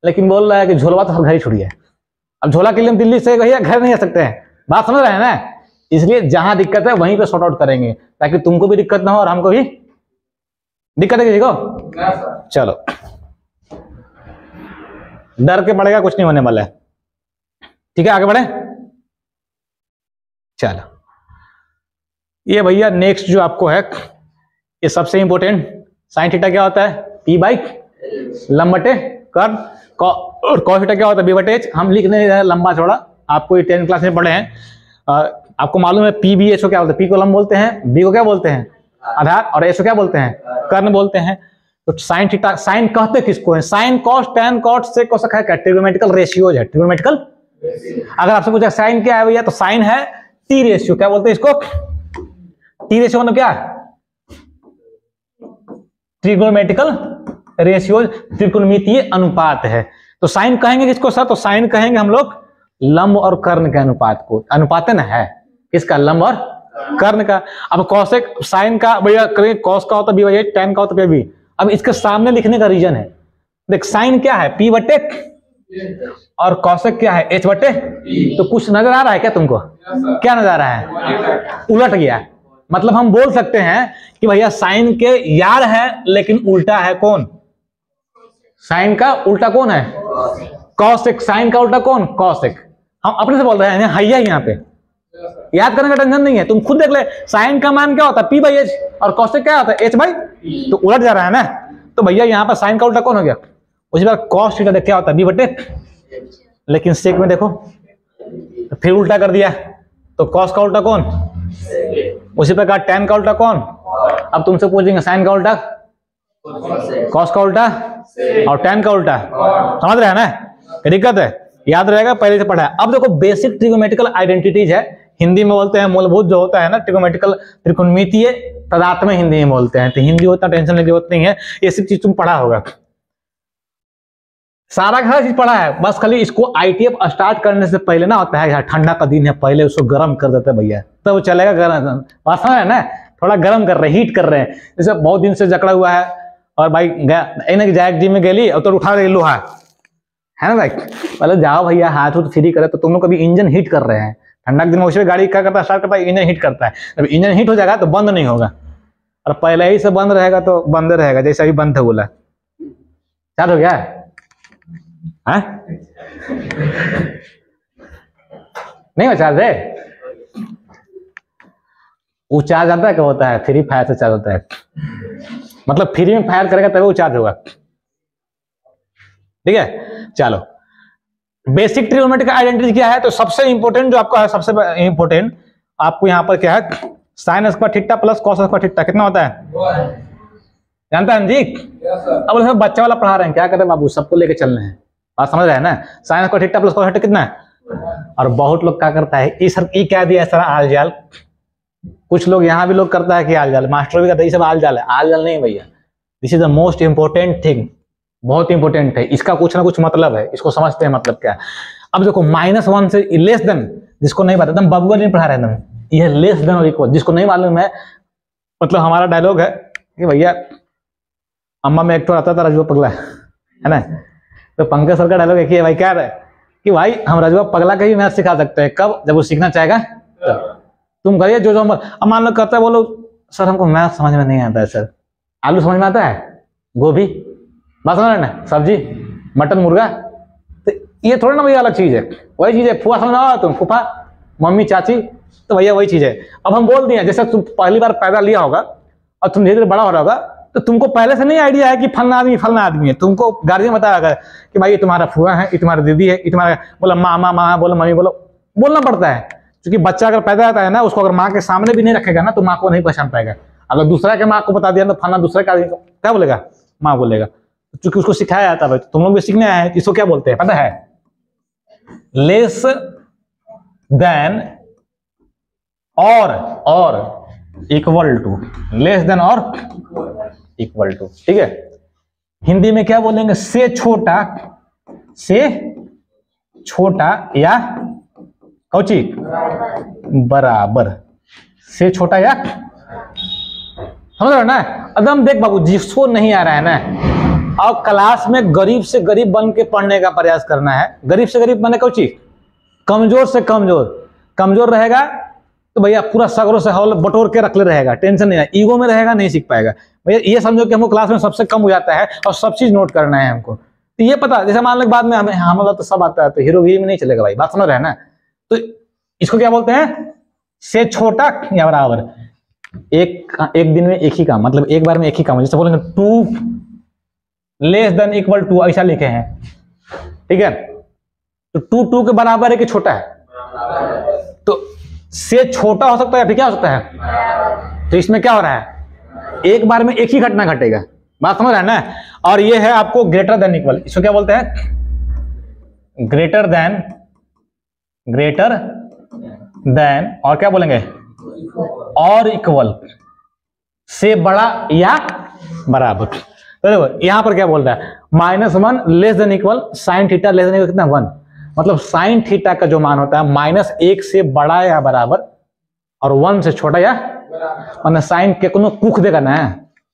लेकिन बोल रहा है कि झोलवा तो घर ही छूट गया, अब झोला के लिए हम दिल्ली से भैया घर नहीं आ सकते हैं, बात समझ रहे हैं ना। इसलिए जहां दिक्कत है वहीं पे सॉर्ट आउट करेंगे, ताकि तुमको भी दिक्कत ना हो और हमको भी दिक्कत है किसी को? चलो, डर के पड़ेगा, कुछ नहीं होने वाला है। ठीक है, आगे बढ़े। चलो, ये भैया नेक्स्ट जो आपको है, ये सबसे इंपॉर्टेंट, साइन थीटा क्या होता है? पी बाई लंब बटे कर्ल, और कॉस थीटा क्या होता है? बी बटे एच। हम लिख नहीं रहे लंबा चौड़ा, आपको ये 10th क्लास में पढ़े हैं। आपको मालूम है पी बी एच को क्या बोलते हैं? पी को लंब बोलते हैं, बी को क्या बोलते हैं? आधार, और एच को क्या बोलते हैं? कर्ण बोलते हैं। तो साइन थीटा, साइन कहते किसको है? Sine cos tan cot sec cosec है क्या? ट्रिग्नोमेट्रिकल रेशियोज है, ट्रिग्नोमेट्रिकल। अगर आपसे पूछा साइन क्या है भैया, तो साइन है टी रेशियो। क्या बोलते हैं इसको? टी रेशियो मतलब क्या? ट्रिग्नोमेट्रिकल रेशियोज, त्रिकोणमितीय अनुपात है। तो साइन कहेंगे किसको सर? तो साइन कहेंगे हम लोग लंब और कर्ण के अनुपात को। अनुपात है किसका? लंब और कर्ण का। अब कॉसेक साइन का भैया करेंगे, कॉस का होता है बी बाई एच, टैन का होता है बी। अब इसके सामने लिखने का रीजन है, देख साइन क्या है? पी बटे, और कॉसेक क्या है? एच बटे। तो कुछ नजर आ रहा है क्या तुमको? क्या नजर आ रहा है? उलट गया। मतलब हम बोल सकते हैं कि भैया साइन के यार है लेकिन उल्टा है कौन? साइन का उल्टा कौन है? कॉसेक। साइन का उल्टा कौन? कॉसेक। हम अपने से बोल रहे हैं, हैया यहाँ पे याद करने का टेंशन नहीं है, तुम खुद देख ले। साइन का मान क्या होता है? पी बाई एच, और कॉसेक क्या होता है? H by. तो उलट जा रहा है ना, तो भैया यहाँ पर साइन का उल्टा कौन हो गया? उसी बार कॉस थीटा क्या होता है? बी बटे। लेकिन सेक में देखो तो फिर उल्टा कर दिया, तो कॉस का उल्टा कौन? उसी प्रकार टैन का उल्टा कौन? अब तुमसे पूछेंगे साइन का उल्टा, कॉस का उल्टा और टैन का उल्टा। समझ रहे हैं ना? दिक्कत है, याद रहेगा, पहले से पढ़ा है। अब देखो बेसिक ट्रिग्नोमेट्रिकल आइडेंटिटीज है, हिंदी में बोलते हैं मूलभूत जो होता है ना ट्रिग्नोमेट्रिकल, त्रिकोणमितीय तदात्म्य हिंदी में बोलते हैं। तो हिंदी उतना टेंशन लेने की जरूरत नहीं है, ये सब चीज तुम पढ़ा होगा, सारा का चीज पढ़ा है। बस खाली इसको आईटीएफ स्टार्ट करने से पहले ना होता है, ठंडा का दिन है, पहले उसको गर्म कर देते हैं भैया, तब चलेगा। गर्म बात समझ है ना, थोड़ा गर्म कर रहे हैं, हीट कर रहे हैं। जैसे बहुत दिन से जकड़ा हुआ है और भाई जायक जिम में गेली और तो उठा रही लोहा, है ना भाई, पहले जाओ भैया हाथ उठ फ्री करे। तो तुम लोग कभी इंजन हीट कर रहे हैं, ठंडा के दिन में उसी गाड़ी क्या करता है? स्टार्ट करता है, इंजन हीट करता है। जब इंजन हीट हो जाएगा तो बंद नहीं होगा, और पहले ही से बंद रहेगा तो बंद रहेगा, जैसे अभी बंद था बोला। चार्ज हो गया है? नहीं हो चार्ज है? वो चार्ज आता है क्या होता है? फ्री फायर से चार्ज होता है, मतलब फ्री में फायर करेगा तभी वो चार्ज होगा। ठीक है, चलो बेसिक ट्रिग्नोमेट्रिक आइडेंटिटी क्या है? तो सबसे इंपॉर्टेंट जो आपका है, सबसे इंपॉर्टेंट आपको यहाँ पर क्या है? Sine square theta plus cos square theta कितना होता है? जानता है जी? अब बच्चा वाला पढ़ा रहे हैं, क्या करें बाबू, सबको लेके चलने हैं, बात समझ रहे हैं ना? Sine square theta plus cos theta कितना है? और बहुत लोग क्या करता है, ये क्या दिया सर? आल जाल। कुछ लोग यहाँ भी लोग करता है कि आल जाल, मास्टर भी कहता है ये सब आल जाल है। आल जाल नहीं भैया, this is the most important thing, बहुत इंपॉर्टेंट है, इसका कुछ ना कुछ मतलब है, इसको समझते हैं मतलब क्या है। अब देखो -1 से लेस देन, जिसको नहीं पता, एकदम बबुआ नहीं पढ़ा रहे एकदम, ये लेस देन और इक्वल, जिसको नहीं मालूम है, मतलब हमारा डायलॉग है कि भैया अम्मा में एक तो आता था रजुआ पगला, है ना? तो पंकज सर का डायलॉग है कि भाई क्या है कि भाई हम रजुआ पगला का ही मैथ सिखा सकते हैं, कब? जब वो सीखना चाहेगा तो। तुम करिए जो अब मान लो करता है, बोलो सर हमको मैथ समझ में नहीं आता है सर। आलू समझ में आता है? गोभी बात समझ रहे ना? सब्जी, मटन, मुर्गा, तो ये थोड़ा ना भैया अलग चीज है, वही चीज है। फुआ समझ में तुम, फूफा, मम्मी, चाची, तो भैया वही चीज है। अब हम बोल दिए, जैसे तुम पहली बार पैदा लिया होगा और तुम धीरे धीरे बड़ा हो रहा होगा, तो तुमको पहले से नहीं आइडिया है कि फलना आदमी है। तुमको गार्जियन बताया कि भाई ये तुम्हारा फुआ है, ये तुम्हारी दीदी है, ये तुम्हारा, बोला मामा, माँ बोलो, मम्मी बोलो, बोलना पड़ता है। क्योंकि बच्चा अगर पैदा होता है ना, उसको अगर माँ के सामने भी नहीं रखेगा ना, तो माँ को नहीं पहचान पाएगा। अगर दूसरा के माँ को बता दिया तो फलना दूसरे का क्या बोलेगा? माँ बोलेगा। क्योंकि उसको सिखाया जाता है, तुम लोग भी सीखने आए हैं, इसको क्या बोलते हैं पता है? लेस देन और इक्वल टू, लेस देन और इक्वल टू। ठीक है, हिंदी में क्या बोलेंगे? से छोटा या कौची बराबर, से छोटा या, समझ रहे हो ना? एकदम देख बाबू, जिसको नहीं आ रहा है ना, और क्लास में गरीब से गरीब बन के पढ़ने का प्रयास करना है। गरीब से गरीब बने कौची? कमजोर से कमजोर रहेगा तो भैया पूरा सगरों से हॉल बटोर के रख ले रहेगा, टेंशन नहीं है, ईगो में रहेगा, नहीं सीख पाएगा भैया। ये समझो कि हमको क्लास में सबसे कम हो जाता है और सब चीज नोट करना है हमको, तो ये पता, जैसे मान लो बाद में हमें तो सब आता है, तो हीरोगिरी में नहीं चलेगा भाई, बात समझ रहे हैं ना। तो इसको क्या बोलते हैं, से छोटा या बराबर। एक दिन में एक ही काम, मतलब एक बार में एक ही काम, जैसे बोलेंगे 2 लेस देन इक्वल टू, ऐसा लिखे हैं, ठीक है। तो 2 के बराबर है कि छोटा है, तो से छोटा हो सकता है या फिर क्या हो सकता है। तो इसमें क्या हो रहा है, एक बार में एक ही घटना घटेगा, बात समझ रहा है ना। और ये है आपको ग्रेटर देन इक्वल, इसको क्या बोलते हैं, ग्रेटर देन और क्या बोलेंगे, और इक्वल, से बड़ा या बराबर। तो देखो यहां पर क्या बोल रहा है, -1 less than equal sine theta less than equal कितना 1, मतलब साइन थीटा का जो मान होता है -1 से बड़ा या बराबर और 1 से छोटा या, मतलब साइन के कोनो कुख देगा ना,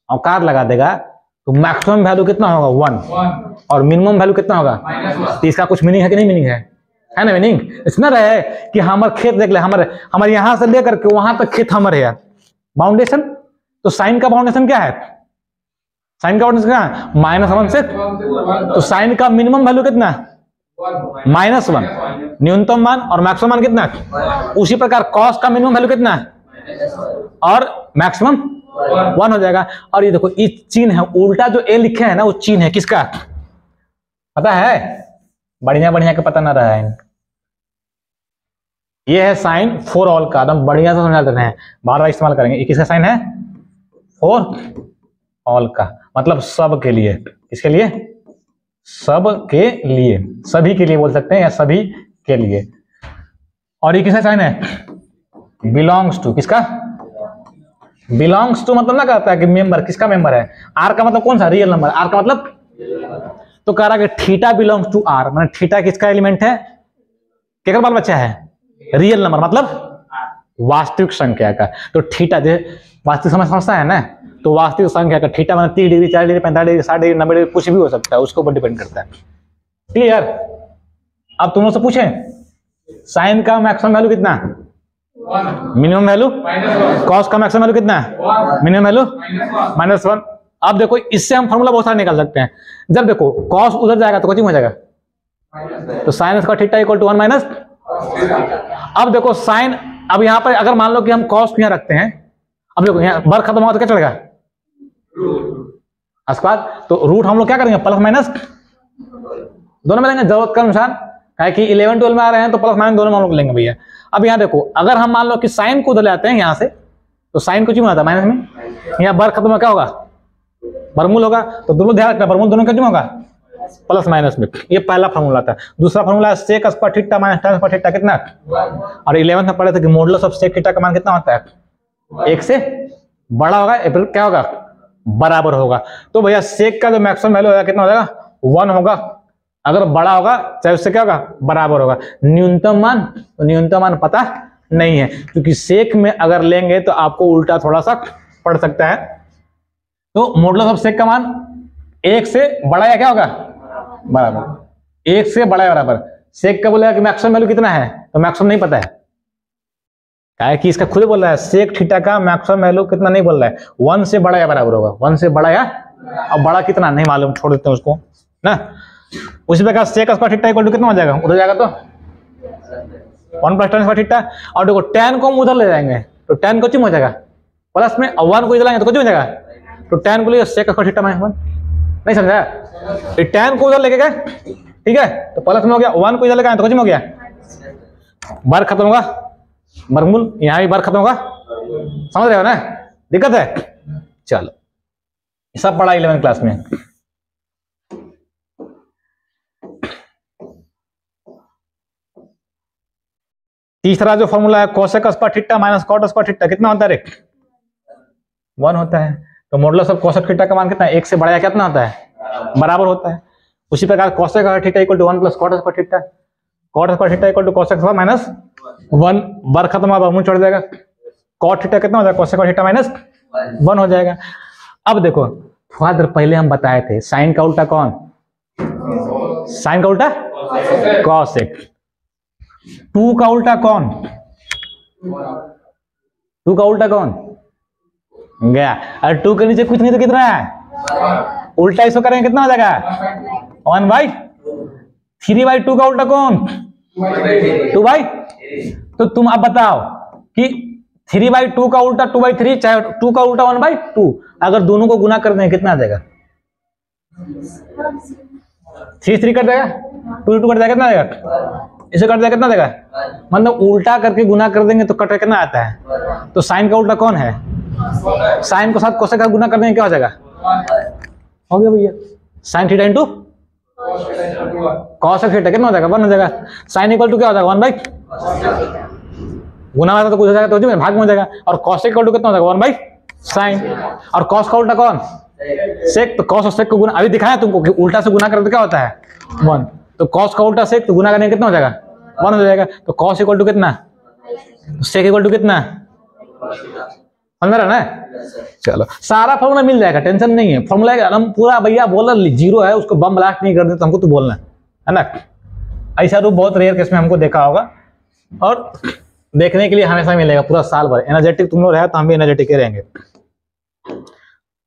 औकात लगा देगा, तो मैक्सिमम वैल्यू कितना होगा 1 और मिनिमम वैल्यू कितना होगा। तो इसका कुछ मीनिंग है कि नहीं मीनिंग है ना मीनिंग। इसमें रहे कि हमारे खेत देख ले, हमारे यहां से लेकर के वहां तक खेत हमारे है, बाउंडेशन। तो साइन का बाउंडेशन क्या है, साइन का बाउंडेशन क्या है, -1 से, तो साइन का मिनिमम वैल्यू कितना है -1 न्यूनतम मान, और मैक्सिमम मान कितना है। उसी प्रकार कॉस का मिनिमम वैल्यू कितना है और मैक्सिमम 1 हो जाएगा। और ये देखो ये चिन्ह है, उल्टा जो ए लिखे है ना वो चिन्ह है किसका, पता है, बढ़िया के पता ना रहा है। ये है साइन फॉर ऑल का, एकदम बढ़िया से समझा देते हैं, बार बार इस्तेमाल करेंगे। ये किसका साइन है, फॉर ऑल का, मतलब सब के लिए, किसके लिए, सब के लिए, सभी के लिए बोल सकते हैं या सभी के लिए। और ये किसका साइन है, बिलोंग्स टू, किसका, बिलोंग्स टू मतलब ना कहता है कि मेंबर, किसका मेंबर है, आर का मतलब कौन सा, रियल नंबर, आर का मतलब, तो कह रहा है कि थीटा बिलोंग्स टू आर, मतलब थीटा किसका एलिमेंट है, क्या बाल बच्चा है, रियल नंबर मतलब वास्तविक संख्या का। तो थीटा जो वास्तविक समझता है ना, तो वास्तविक संख्या का थीटा मतलब 30 degree, 40 degree, 45 degree, 60 degree, 90 degree, कुछ भी हो सकता है, उसके ऊपर डिपेंड करता है। क्लियर। अब तुम लोग से पूछे साइन का मैक्सिमम वैल्यू कितना, मिनिमम वैल्यू, कॉस का मैक्सिमम वैल्यू कितना है, मिनिमम वैल्यू -1। अब देखो इससे हम फॉर्मूला बहुत सारा निकाल सकते हैं। जब देखो कॉस उधर जाएगा तो कुछ हो जाएगा, तो साइन का थीटा इक्वल टू 1 माइनस। अब देखो साइन, अब यहां पर अगर मान लो कि हम कॉस को यहां रखते हैं, अब देखो यहां बर खत्म हुआ तो क्या चलेगा, स्क्वायर, तो रूट हम लोग क्या करेंगे, प्लस माइनस दोनों में लेंगे जरूरत के अनुसार, है कि 11 12 में आ रहे हैं तो प्लस माइनस दोनों में हम लोग लेंगे भैया। अब यहाँ देखो अगर हम मान लो कि साइन को उधर ले आते हैं यहाँ से, तो साइन को क्यों आता है माइनस में, यहाँ बर खत्म क्या होगा, बरमूल होगा, तो दोनों ध्यान रखना, बरमूल दोनों का क्यों होगा, प्लस माइनस में। ये पहला फॉर्मूला था। दूसरा फॉर्मूला है sec square theta minus tan square theta कितना, और 11th में पढ़े थे कि मॉडुलस ऑफ सेक थीटा का मान कितना होता है, 1 से बड़ा होगा या फिर क्या होगा, बराबर होगा। तो भैया सेक का जो मैक्सिमम वैल्यू होगा कितना हो जाएगा, 1 होगा, अगर बड़ा होगा चाहे उससे क्या होगा, बराबर होगा। न्यूनतम मान, तो न्यूनतम मान पता नहीं है, क्योंकि सेक में अगर लेंगे तो आपको उल्टा थोड़ा सा पड़ सकता है। तो मॉडुलस ऑफ सेक का मान 1 से बड़ा या क्या होगा, बराबर, 1 से बड़ा या बराबर। सेक का बोलेगा कि मैक्सिमम वैल्यू कितना है, तो मैक्सिमम नहीं पता है, क्या है कि इसका खुद बोल रहा है सेक थीटा का मैक्सिमम वैल्यू कितना नहीं बोल रहा है, 1 से बड़ा या बराबर होगा, 1 से बड़ा या, अब बड़ा कितना नहीं मालूम, छोड़ देते हैं उसको ना। उसी प्रकार sec square theta equal to कितना हो जाएगा, उधर जाएगा तो 1 + tan स्क्वायर थीटा, और देखो tan को हम उधर ले जाएंगे तो tan को क्यों हो जाएगा प्लस में, और 1 को इधर लाएंगे तो क्यों हो जाएगा, तो tan को लिए सेक स्क्वायर थीटा माइनस 1, नहीं समझा, tan को उधर लेके गए, ठीक है, तो प्लस में हो गया, 1 को इधर लेके आए तो कुछ हो गया, बार खत्म होगा, बरमूल यहाँ भी बार खत्म होगा, समझ रहे हो ना, दिक्कत है। चलो सब पढ़ा 11th क्लास में। तीसरा जो फॉर्मूला है cosec square theta minus cot square theta कितना होता है, 1 होता है। तो मॉडुलस ऑफ कोसेक थीटा का मान कितना है, 1 से बड़ा या कितना होता है, बराबर होता है। उसी प्रकार cosec square theta equal to 1 + cot square theta, cot square theta equal to cosec square minus 1, बर खत्म होगा, मुंह छोड़ जाएगा, कॉट थीटा कितना हो जाएगा, कोसेक स्क्वायर थीटा माइनस 1 हो जाएगा। अब देखो थोड़ा देर पहले हम बताए थे साइन का उल्टा कौन, साइन का उल्टा कोसेक, 2 का उल्टा कौन, 2 का उल्टा कौन गया, और 2 के नीचे कुछ नहीं तो कितना है, उल्टा इसको करेंगे कितना हो जाएगा 1/3/2 का उल्टा कौन 2/, तो तुम अब बताओ कि 3/2 का उल्टा 2/3, चाहे 2 का उल्टा 1/2, अगर दोनों को गुना कर दें कितना आ जाएगा 3 कट जाएगा, 2 कट जाएगा, कितना आ जाएगा, इसे कट जाएगा कितना देगा, मतलब उल्टा करके गुना कर देंगे तो कट कितना आता है, तो साइन का उल्टा कौन है, साइन को साथ कोसेक का गुना कर देंगे क्या हो जाएगा, हो गया भैया sine theta into cosec theta कितना हो जाएगा 1 हो जाएगा, साइन इक्वल टू क्या हो जाएगा 1/, गुना वाला तो कुछ हो जाएगा तो भाग में हो जाएगा, और कॉसेक इक्वल टू कितना हो जाएगा 1/sin, और कॉस का उल्टा कौन सेक, तो कॉस और सेक को गुना अभी दिखाया तुमको कि उल्टा से गुना करते क्या होता है 1, तो कॉस का उल्टा सेक तो गुना करने कितना हो जाएगा 1 हो जाएगा, तो कॉस इक्वल टू कितना, सेक इक्वल टू कितना, 15 ना। चलो सारा फॉर्मूला मिल जाएगा, टेंशन नहीं है, फॉर्मूला हम पूरा भैया बोला 0 है उसको बम ब्लास्ट नहीं कर दे तो हमको तो बोलना है ना, ऐसा रूप बहुत रेयर केस में हमको देखा होगा, और देखने के लिए हमेशा मिलेगा पूरा साल भर, एनर्जेटिक तुम लोग रहे तो हम भी एनर्जेटिक ही रहेंगे,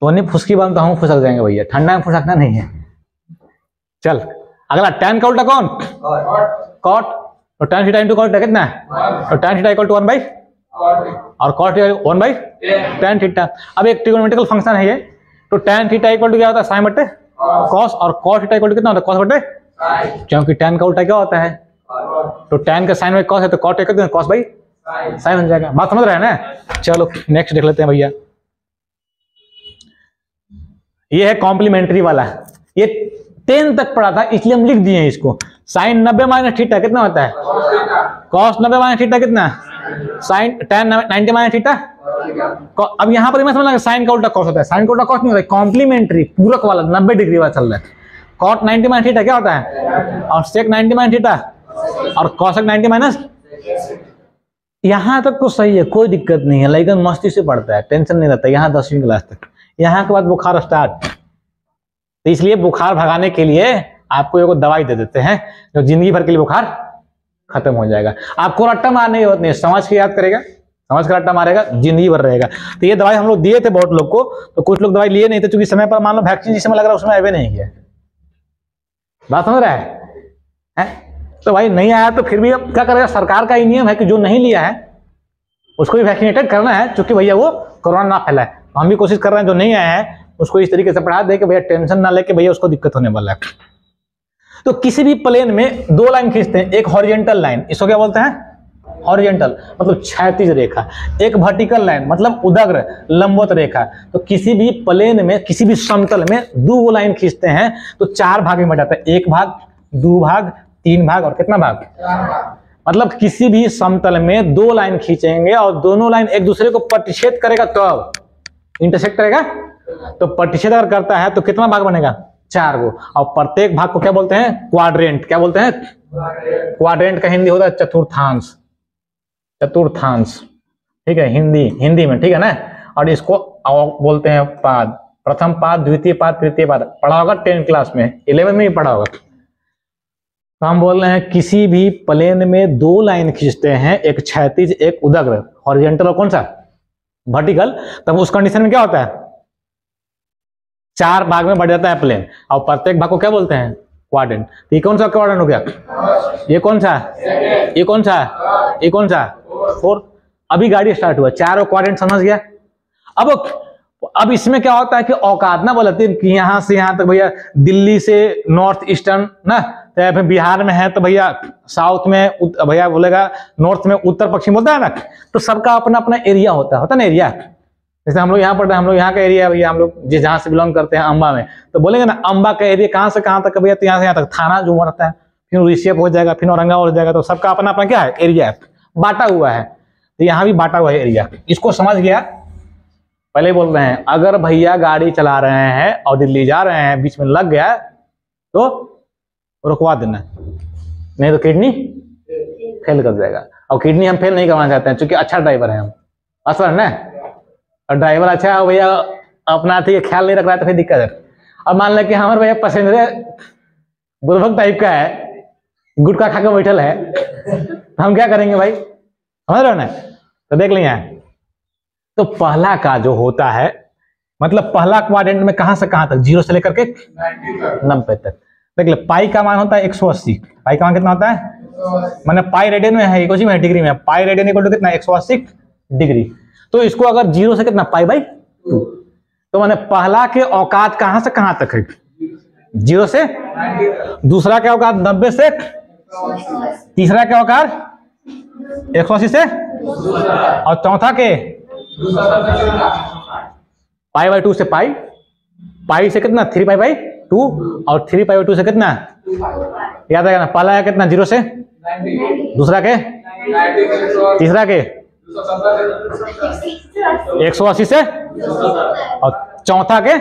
तो नहीं फुसकी बम तो हम फुसक जाएंगे भैया, ठंडा में फुसकना नहीं है। चल अगला tan का उल्टा कौन cot, तो tan थीटा इनटू cot कितना है, तो tan थीटा इक्वल टू 1/, और cot 1/tan थीटा। अब एक ट्रिगोनोमेट्रिकल फंक्शन है ये, तो tan थीटा इक्वल टू क्या होता है sin बटे cos, और cot थीटा इक्वल टू कितना होता है cos बटे, क्योंकि tan का उल्टा क्या होता है, तो tan का sin बाई cos है तो cot equal to cos by sin बन जाएगा, बात समझ रहे हैं ना। चलो नेक्स्ट देख लेते हैं भैया, ये है कॉम्प्लीमेंट्री वाला, ये 10 तक पढ़ा था इसलिए हम लिख दिए हैं इसको, साइन 90 माइनस थीटा कितना होता है, कॉस 90 माइनस थीटा कितना, साइन tan 90 माइनस थीटा, अब यहां पर मैं समझ लगा साइन का उल्टा कॉस होता है, साइन का उल्टा कॉस नहीं होता है, कॉम्प्लीमेंट्री पूरक वाला 90 डिग्री वाला चल रहा है, कॉट 90 माइनस थीटा क्या होता है, और सेक 90 माइनस थीटा, और कॉसेक 90 माइनस, यहां तक तो सही है, कोई दिक्कत नहीं है, लेकिन मस्ती से पढ़ता है, टेंशन नहीं रहता, यहाँ 10वीं क्लास तक, यहाँ के बाद बुखार स्टार्ट, तो इसलिए बुखार भगाने के लिए आपको एक दवाई दे देते हैं जो जिंदगी भर के लिए बुखार खत्म हो जाएगा, आपको रट्टा मारने की जरूरत नहीं, समझ के याद करेगा, समझ कर रट्टा मारेगा, जिंदगी भर रहेगा। तो ये दवाई हम लोग दिए थे बहुत लोग को, तो कुछ लोग दवाई लिए नहीं थे, क्योंकि समय पर मान लो वैक्सीन जिस समय लग रहा है उसमें अवे नहीं किया, बात समझ रहा है? तो भाई नहीं आया तो फिर भी अब क्या करेगा, सरकार का ही नियम है कि जो नहीं लिया है उसको भी वैक्सीनेटेड करना है, क्योंकि भैया वो कोरोना ना फैलाए, हम भी कोशिश कर रहे हैं जो नहीं आया है उसको इस तरीके से पढ़ा दे कि भैया टेंशन ना लेके भैया उसको दिक्कत होने वाला है। तो किसी भी प्लेन में 2 लाइन खींचते हैं, एक हॉरिजॉन्टल लाइन, इसको क्या बोलते हैं हॉरिजॉन्टल, मतलब क्षैतिज रेखा, एक वर्टिकल लाइन मतलब उदग्र लंबवत रेखा, तो किसी भी प्लेन में किसी भी समतल में 2 लाइन खींचते हैं तो 4 भाग में बट जाता है, 1 भाग 2 भाग 3 भाग और कितना भाग, मतलब किसी भी समतल में 2 लाइन खींचेंगे और दोनों लाइन एक दूसरे को प्रतिच्छेद करेगा, तो इंटरसेक्ट करेगा, तो प्रतिच्छेद अगर करता है तो कितना भाग बनेगा 4 गो, और प्रत्येक भाग को क्या बोलते हैं क्वाड्रेंट, क्या बोलते हैं क्वाड्रेंट का हिंदी होता है चतुर्थांश, चतुर्थांश, ठीक है हिंदी में, ठीक है ना, और इसको बोलते हैं पाद, प्रथम पाद द्वितीय पाद तृतीय पाद, पढ़ा होगा 10 क्लास में, 11 में भी पढ़ा होगा। तो हम बोल रहे हैं किसी भी प्लेन में 2 लाइन खींचते हैं, एक क्षैतिज एक उदग्र, हॉरिजॉन्टल और कौन सा वर्टिकल, तब उस कंडीशन में क्या होता है 4 भाग में बढ़ जाता है प्लेन, और प्रत्येक भाग को क्या बोलते हैं क्वाड्रेंट। तो ये कौन सा क्वाड्रेंट हो गया, ये कौन सा, ये कौन सा, ये कौन सा 4, अभी गाड़ी स्टार्ट हुआ, 4 क्वाड्रेंट समझ गया। अब इसमें क्या होता है कि औकात ना बोलते हैं कि यहाँ से यहाँ तक भैया दिल्ली से नॉर्थ ईस्टर्न ना, तो फिर बिहार में है तो भैया साउथ में भैया बोलेगा, नॉर्थ में उत्तर पश्चिम बोलता है ना, तो सबका अपना अपना एरिया होता है ना एरिया, जैसे हम लोग यहाँ पढ़ते हैं, हम लोग यहाँ का एरिया भैया, हम लोग जिस जहाँ से बिलोंग करते हैं अम्बा में, तो बोलेंगे ना अम्बा का एरिया कहाँ से कहाँ तक भैया, तो यहाँ से यहाँ तक थाना जो रहता है, फिर ऋषियप हो जाएगा, फिर औरंगाबाद हो जाएगा, तो सबका अपना अपना क्या है एरिया है, बांटा हुआ है, तो यहाँ भी बांटा हुआ है एरिया, इसको समझ गया। पहले बोल रहे हैं अगर भैया गाड़ी चला रहे हैं और दिल्ली जा रहे हैं, बीच में लग गया तो रुकवा देना, नहीं तो किडनी फेल कर जाएगा, और किडनी हम फेल नहीं करवाना चाहते हैं, क्योंकि अच्छा ड्राइवर है हम, असर है ना, और ड्राइवर अच्छा है भैया अपना ख्याल नहीं रख रहा है तो फिर दिक्कत है। अब मान लें कि हमारे भैया पैसेंजर बुर्बक टाइप का है, गुटखा खा के बैठल है, तो हम क्या करेंगे भाई, समझ रहे हो ना। तो देख लिया तो पहला का जो होता है मतलब पहला क्वाड्रेंट में कहां से कहां तक, 0 से लेकर के 90 तक। देख ले पाई का मान होता है 180, पाई का मान कितना होता है, मैंने पाई रेडियन में है, कुछ में डिग्री में, पाई रेडियन इक्वल टू कितना 180 डिग्री। तो इसको अगर 0 से कितना पाई/2, तो मैंने पहला के औकात कहां से कहां तक है, 0 से, दूसरा के औकात 90 से, तीसरा के औकात 180 से, और चौथा के पाई/2 से पाई से कितना 3π/2 और 3π/2 से कितना, याद आएगा ना, पहला है कितना 0 से, दूसरा के, तीसरा के 180 से, और चौथा के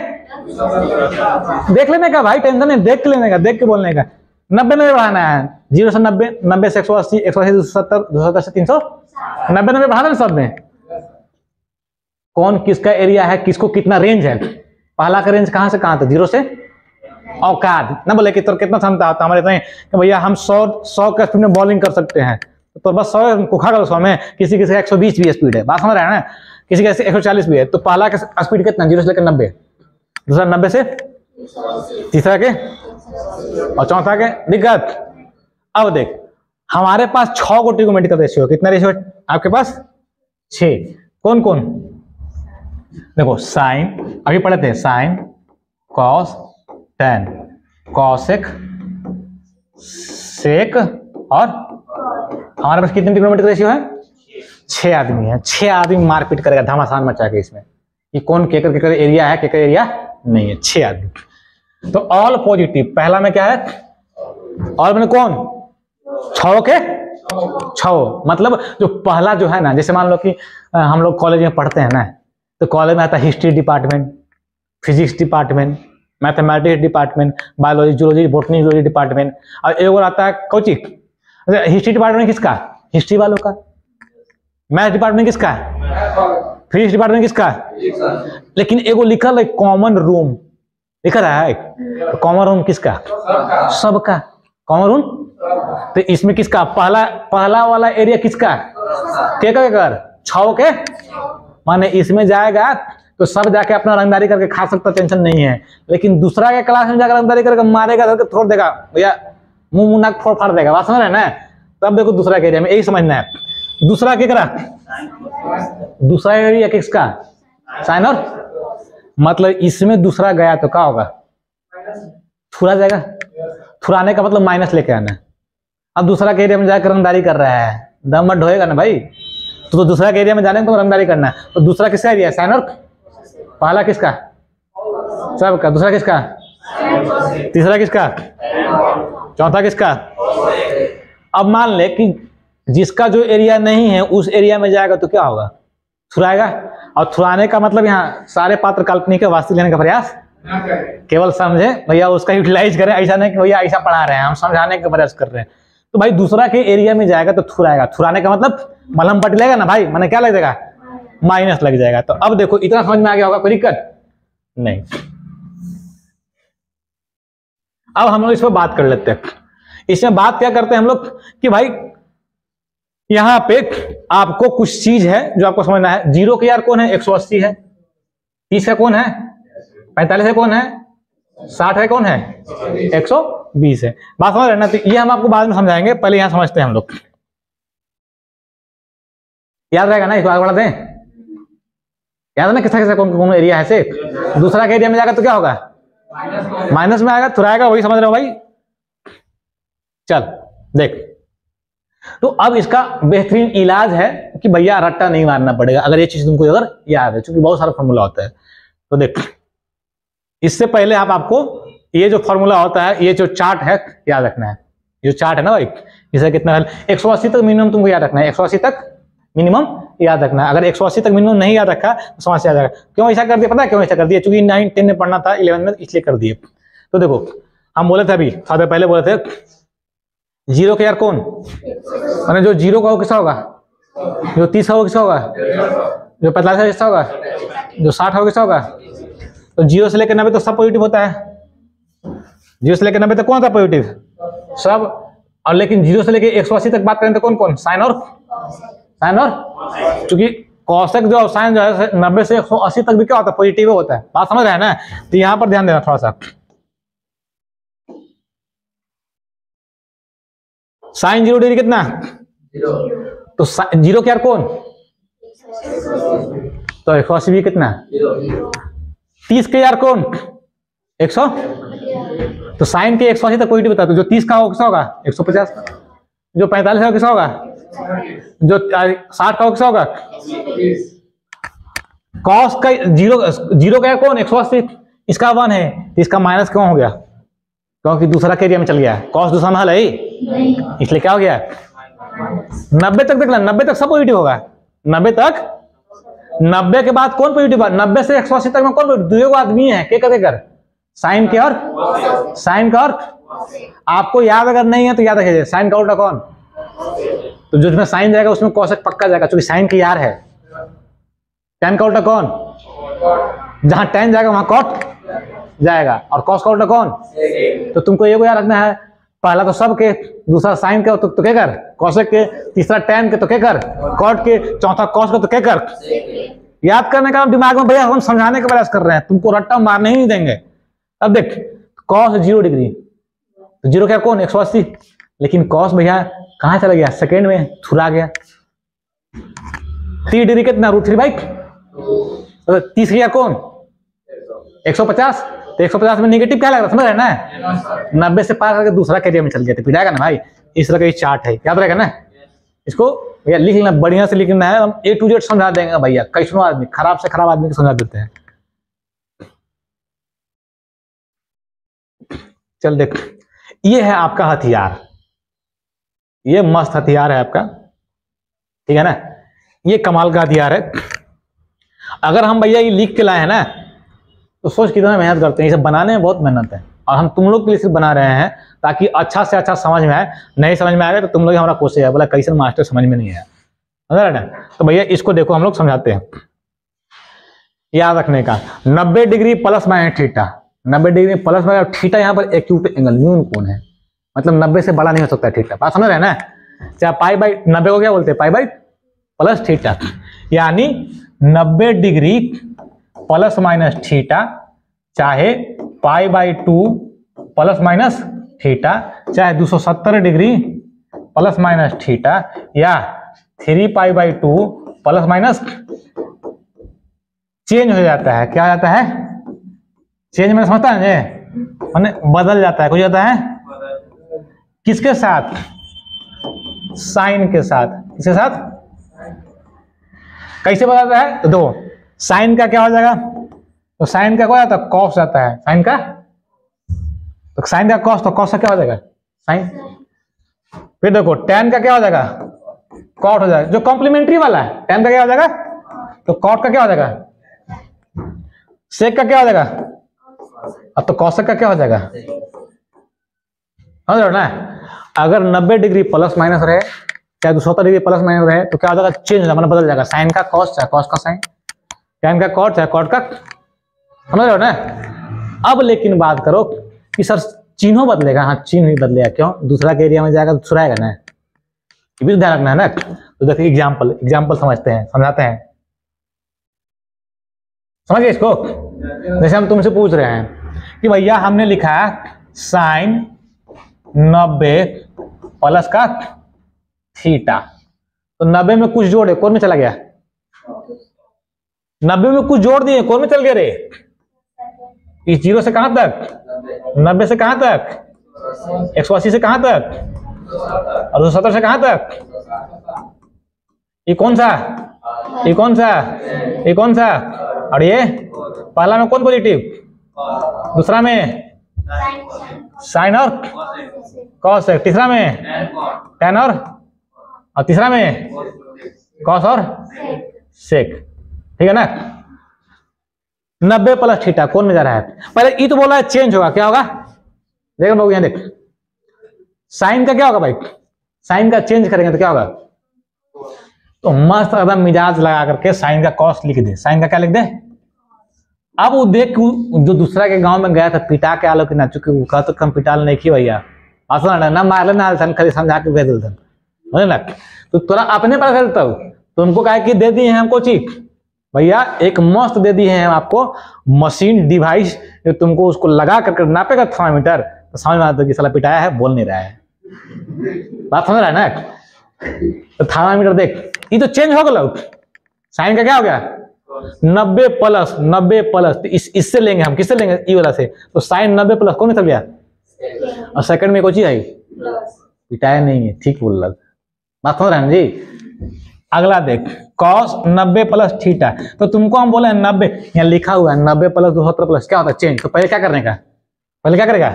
देख लेने का भाई, टेंशन नहीं, देख लेने का, देख के बोलने का। 90 में बढ़ाना है, 0 से 90, 90 से 180, 180 से 270, 270 से 300, 90 बढ़ाना है सब में। कौन किसका एरिया है, किसको कितना रेंज है, पहला का रेंज कहां से कहां तक, 0 से औकात ना बोले कि तो कितना क्षमता होता हमारे इतने कि भैया हम 100 के स्पीड में बॉलिंग कर सकते हैं, तो बस 100 को खा करो 100 में, किसी किसी का 120 भी स्पीड है, बात समझ रहे हैं ना, किसी का 140 भी है। तो पहला का स्पीड कितना, 0 से लेकर 90, दूसरा 90 से, तीसरा के, और चौथा के, दिक्कत। अब देख हमारे पास 6 को ट्रिगोनोमेट्रिकल रेशियो, कितना रेशियो आपके पास 6, कौन कौन, देखो साइन, अभी पढ़े थे साइन, कॉस, टेन, कॉसेक, सेक, और हमारे पास कितने ट्रिगोनोमेट्रिक रेशियो है, 6 आदमी है। 6 आदमी मारपीट करेगा घमासान मचा के इसमें, कि कौन केकर एरिया है, केकर एरिया नहीं है, 6 आदमी। तो ऑल पॉजिटिव, पहला में क्या है, ऑल में कौन, 6 के 6, मतलब जो पहला जो है ना, जैसे मान लो कि हम लोग कॉलेज में पढ़ते हैं ना, तो कॉलेज में आता है history department, physics department, mathematics department, biology, zoology, botany, zoology department, और एक और आता है कोची, हिस्ट्री डिपार्टमेंट किसका, हिस्ट्री वालों का, मैथ डिपार्टमेंट किसका, फिजिक्स डिपार्टमेंट किसका, लेकिन एगो लिखल है कॉमन रूम, लिखा रहा है कॉमन रूम किसका, सबका कॉमन रूम। तो इसमें किसका पहला वाला एरिया किसका, के कर 6 के, माने इसमें जाएगा तो सब जाके अपना रंगदारी करके खा सकता, टेंशन नहीं है। लेकिन दूसरा के क्लास में जाकर रंगदारी करके मारेगा, करके छोड़ देगा भैया, मुंह नाक फोड़ फाड़ देगा, बात समझ रहे हैं ना। तब देखो दूसरा के एरिया में यही समझना है, दूसरा के करा, दूसरा एरिया किसका, साइन, और मतलब इसमें दूसरा गया तो क्या होगा, थुरा जाएगा, थुराने का मतलब माइनस लेके आना। अब दूसरा के एरिया में जाकर रंगदारी कर रहा है, दम मत ढोएगा ना भाई, तो दूसरा के एरिया में जाने को रंगदारी करना है। तो दूसरा किसका एरिया, साइन, और पहला किसका, सबका, दूसरा किसका, तीसरा किसका, चौथा किसका। अब मान ले कि जिसका जो एरिया नहीं है उस एरिया में जाएगा तो क्या होगा, थुराएगा। और थुराने का मतलब यहाँ सारे पात्र काल्पनिक है, वास्तविक लेने का प्रयास केवल समझे भैया, उसका यूटिलाइज करें, ऐसा नहीं कि भैया ऐसा पढ़ा रहे हैं, हम समझाने का प्रयास कर रहे हैं। तो भाई दूसरा के एरिया में जाएगा तो थुराएगा, थुराने का मतलब मलहम पट लेगा ना भाई, मैंने क्या लग जाएगा, माइनस लग जाएगा। तो अब देखो इतना समझ में आ गया होगा, कोई दिक्कत नहीं। अब हम लोग इस पर बात कर लेते हैं। इसमें बात क्या करते हैं हम लोग कि भाई यहां पे आपको कुछ चीज है जो आपको समझना है। 0 के यार कौन है, 180 है, 30 का कौन है, 45 है, कौन है 60 है, कौन है 120 है। बात समझ रहे ना। तो ये हम आपको बाद में समझाएंगे, पहले यहां समझते हैं हम लोग, याद रहेगा ना, इसको आगे बढ़ाते हैं। याद है ना किसका किसका कौन कौन एरिया है से। दूसरा के एरिया में जाएगा तो क्या होगा, माइनस में आएगा, थुराएगा, वही समझ रहे हो भाई। चल देख, तो अब इसका बेहतरीन इलाज है कि भैया रट्टा नहीं मारना पड़ेगा, अगर ये चीज तुमको अगर याद है, क्योंकि बहुत सारा फॉर्मूला होता है। तो देख इससे पहले आपको ये जो फॉर्मूला होता है, ये जो चार्ट है याद रखना है। जो चार्ट है ना भाई, इसे कितना 180 तक मिनिमम तुमको याद रखना है, 180 तक मिनिमम याद रखना है। अगर 180 तक मिनिमम नहीं याद रखा तो समस्या आ जाएगा। क्यों ऐसा कर दिया, पता है क्यों ऐसा कर दिया, क्योंकि 9, 10 में पढ़ना था, 11 में, इसलिए कर दिए। तो देखो हम बोले थे अभी थोड़ा पहले बोले थे 0 के यार कौन, मैंने जो 0 का हो किसका होगा, जो 30 का हो किसका होगा, जो 45 का किसका होगा, जो 60 हो किसका होगा। तो 0 से लेकर 90 तो सब पॉजिटिव होता है, 0 से लेकर 90 तक कौन सा पॉजिटिव सब। और लेकिन 0 से लेकर 180 तक बात करें तो कौन कौन, साइन और चूंकि कौशिक जो साइन जो है 90 से 180 तक भी क्या होता है, पॉजिटिव होता है। बात समझ रहे हैं ना? तो यहां पर ध्यान देना थोड़ा सा। साइन 0 डिग्री कितना? 0। तो 0 क्या कौन? तो 180 भी कितना? 30 के यार कौन? 100। तो साइन के 180 तक पॉजिटिव बता, तो जो 30 का किसा होगा? 150 का। जो 45 का किसा होगा? जो 60 का किसा होगा? कॉस का 0 का कौन? 180। इसका 1 है, इसका माइनस क्यों हो गया? क्योंकि दूसरा के एरिया में चल गया। कॉस दूसरा में हल है, इसलिए क्या हो गया? 90 तक देखना, 90 तक सब पॉजिटिव होगा। 90 तक, 90 के बाद कौन पॉजिटिव? 90 से 180 तक में कौन पॉजिटिव? 2 आदमी है, के कर साइन के और साइन का। और आपको याद अगर नहीं है तो याद रखिए, साइन का उल्टा कौन? तो जो उसमें साइन जाएगा उसमें कॉसेक पक्का जाएगा, क्योंकि साइन की यार है। टैन का उल्टा कौन? जहां टैन जाएगा वहां कॉट जाएगा। और कॉस का उल्टा कौन? तो तुमको ये को याद रखना है, पहला तो सब के, दूसरा साइन के तो क्या कर? कॉसेक के, तीसरा टैन के तो क्या कर? कॉट के, चौथा कॉस का तो क्या कर? याद करने का दिमाग में भैया हम समझाने का प्रयास कर रहे हैं, तुमको रट्टा मारने ही नहीं देंगे। अब देख, कॉस 0 डिग्री, तो 0 क्या कौन? 180। लेकिन कॉस भैया कहां चला गया? सेकेंड में थुरा गया। 30 डिग्री कितना? √3/2। तो 30 क्या कौन? 150। तो 150 में नेगेटिव क्या लग रहा, समझ रहे ना? 90 से पार करके दूसरा कैरियर में चल गया, तो पिटाएगा ना भाई। इस तरह का चार्ट है, याद रहेगा ना? इसको भैया लिख लेना, बढ़िया से लिखना है। हम A to Z समझा देंगे भैया। कैसनो आदमी, खराब से खराब आदमी को समझा देते हैं। चल देख, ये है आपका हथियार, ये मस्त हथियार है आपका, ठीक है ना? ये कमाल का हथियार है। अगर हम भैया ये लिख के लाए हैं ना, तो सोच कितना मेहनत करते हैं, इसे बनाने में बहुत मेहनत है। और हम तुम लोग के लिए सिर्फ बना रहे हैं ताकि अच्छा से अच्छा समझ में आए। नहीं समझ में आएगा तो तुम लोग हमारा कोशिश है, बोला कैसे मास्टर समझ में नहीं आया, समझ रहे ना? तो भैया इसको देखो, हम लोग समझाते हैं। याद रखने का, 90 degree plus minus theta, 90 degree plus minus theta, यहाँ पर एक्यूट एंगल न्यून कोण है, मतलब 90 से बड़ा नहीं हो सकता थीटा। बात समझ रहे हैं ना? चाहे पाई बाई 90 को क्या बोलते हैं? पाई बाई प्लस थीटा, यानी 90 डिग्री प्लस माइनस थीटा, चाहे pi by 2 plus minus theta, चाहे 270 डिग्री प्लस माइनस थीटा, या 3 pi by 2 plus minus, change हो जाता है। क्या हो जाता है? चेंज में समझता है, मैंने बदल जाता है, कुछ जाता है। किसके साथ? साइन के साथ। किसके साथ? कैसे बदलता है? तो दो, साइन का क्या हो जाएगा? तो साइन का क्या हो जाता है? कॉस जाता है। साइन का, तो साइन का कॉस, तो कॉस का क्या हो जाएगा? साइन। फिर देखो, टैन का क्या हो जाएगा? कॉट हो जाएगा, जो कॉम्प्लीमेंट्री वाला है। टैन का क्या हो जाएगा? तो कॉट का क्या हो जाएगा? सेक का क्या हो जाएगा? अब तो कॉसेक का क्या हो जाएगा? समझ रहे हो ना? अगर 90 डिग्री प्लस माइनस रहे, चाहे 270 डिग्री प्लस माइनस रहे, तो क्या हो जाएगा? चेंज हो जाएगा, बदल जाएगा। साइन का कॉस, चाहे कॉस का साइन, टैन का कॉट, चाहे कॉट का, समझ रहे हो ना? अब लेकिन बात करो कि सर चिन्हों बदलेगा। हाँ, चिन्ह ही बदलेगा। क्यों? दूसरा के एरिया में जाएगा तो दूसरा आएगा ना, ये भी ध्यान रखना है ना। तो देखिए एग्जाम्पल समझते हैं, समझाते हैं, समझिए इसको। जैसे हम तुमसे पूछ रहे हैं कि भैया हमने लिखा है साइन 90 प्लस का थीटा, तो 90 में कुछ जोड़े, कौन में चला गया? 90 में कुछ जोड़ दिए, कौन में चल गया रे? इस 0 से कहां तक? 90 से कहां तक? 180 से कहां तक? और 270 से कहां तक? ये कौन सा? ये कौन सा? ये कौन सा? और ये पहला में कौन पॉजिटिव? दूसरा में साइन और कॉस, तीसरा में टैन और तीसरा में कॉस और सेक, ठीक है ना? 90 प्लस थीटा कौन में जा रहा है? पहले ये तो बोला है चेंज होगा, क्या होगा? देखो लोग, यहां देख, साइन का क्या होगा भाई? साइन का चेंज करेंगे तो क्या होगा? तो मस्त एकदम मिजाज लगा करके साइन का कॉस लिख दे। साइन का क्या लिख दे? अब वो देख, जो दूसरा के गांव में गया था, पिटा के आलो कि ना, चूंकि वो कहते कम पिटाल नहीं की भैया, ना मार लेना, खाली समझा के भेज देते ना, तो तोरा अपने पर देता हूँ, तुमको क्या कि दे दिए हैं हमको चीज भैया, एक मस्त दे दिए हैं आपको मशीन डिवाइस, जो तुमको उसको लगा करके नापेगा थर्मामीटर, तो समझ में आता कि साला पिटाया है, बोल नहीं रहा है। बात समझ रहा है ना? तो थर्मामीटर देख, ये तो चेंज हो गया, साइन का क्या हो गया 90 प्लस 90 प्लस, तो इससे लेंगे हम, किससे लेंगे ई वाला से, तो साइन 90 प्लस कौन निकल गया, और सेकंड में कोई चीज आई पिटाया नहीं है, ठीक बोल लग। बात समझ रहे हैं जी? अगला देख cos 90 प्लस थीटा, तो तुमको हम बोले 90, यहाँ लिखा हुआ है 90 प्लस 270 प्लस क्या होता है चेंज, तो पहले क्या करने का, पहले क्या करेगा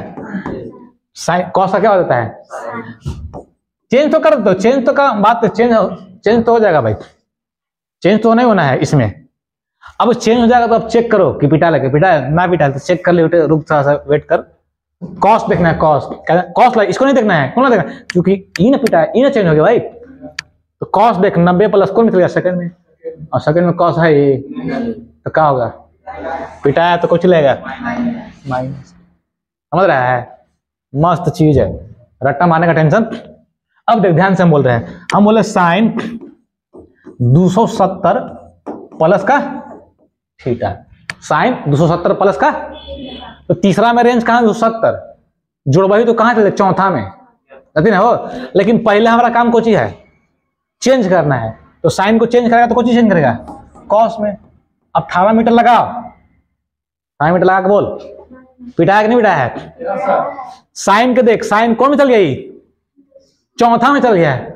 साइन, cos का क्या हो जाता है चेंज, तो कर दो चेंज, तो का बात चेंज तो हो जाएगा भाई, चेंज तो नहीं होना है इसमें। अब चेंज हो जाएगा तो अब चेक करो कि पिटा लगे, पिटा ना पिटा तो चेक कर ले, रुक थोड़ा सा वेट कर, कॉस्ट देखना है, कॉस्ट इसको नहीं देखना है, क्यों ना देखना, क्योंकि ई ना पिटा है, ई ना चेंज हो गया भाई, तो कॉस्ट देख 90 प्लस कौन निकल गया सेकंड में, और सेकंड में कॉस्ट है ये, तो क्या होगा पिटाया तो कुछ लेगा माइनस। समझ रहा है? मस्त चीज है, रट्टा मारने का टेंशन। अब देख ध्यान से हम बोल रहे हैं, हम बोले साइन 270 प्लस का थीटा, साइन 270 प्लस का, तो तीसरा में रेंज कहां 270, जुड़वाही तो कहां चले चौथा में ना हो, लेकिन पहले हमारा काम कोची है चेंज करना है, तो साइन को चेंज करेगा तो कोची चेंज करेगा कॉस में। अब 18 मीटर लगाओ, 18 मीटर लगा के बोल पिटाया कि नहीं पिटाया है, साइन के देख, साइन कौन में चल गई चौथा में चल गया है,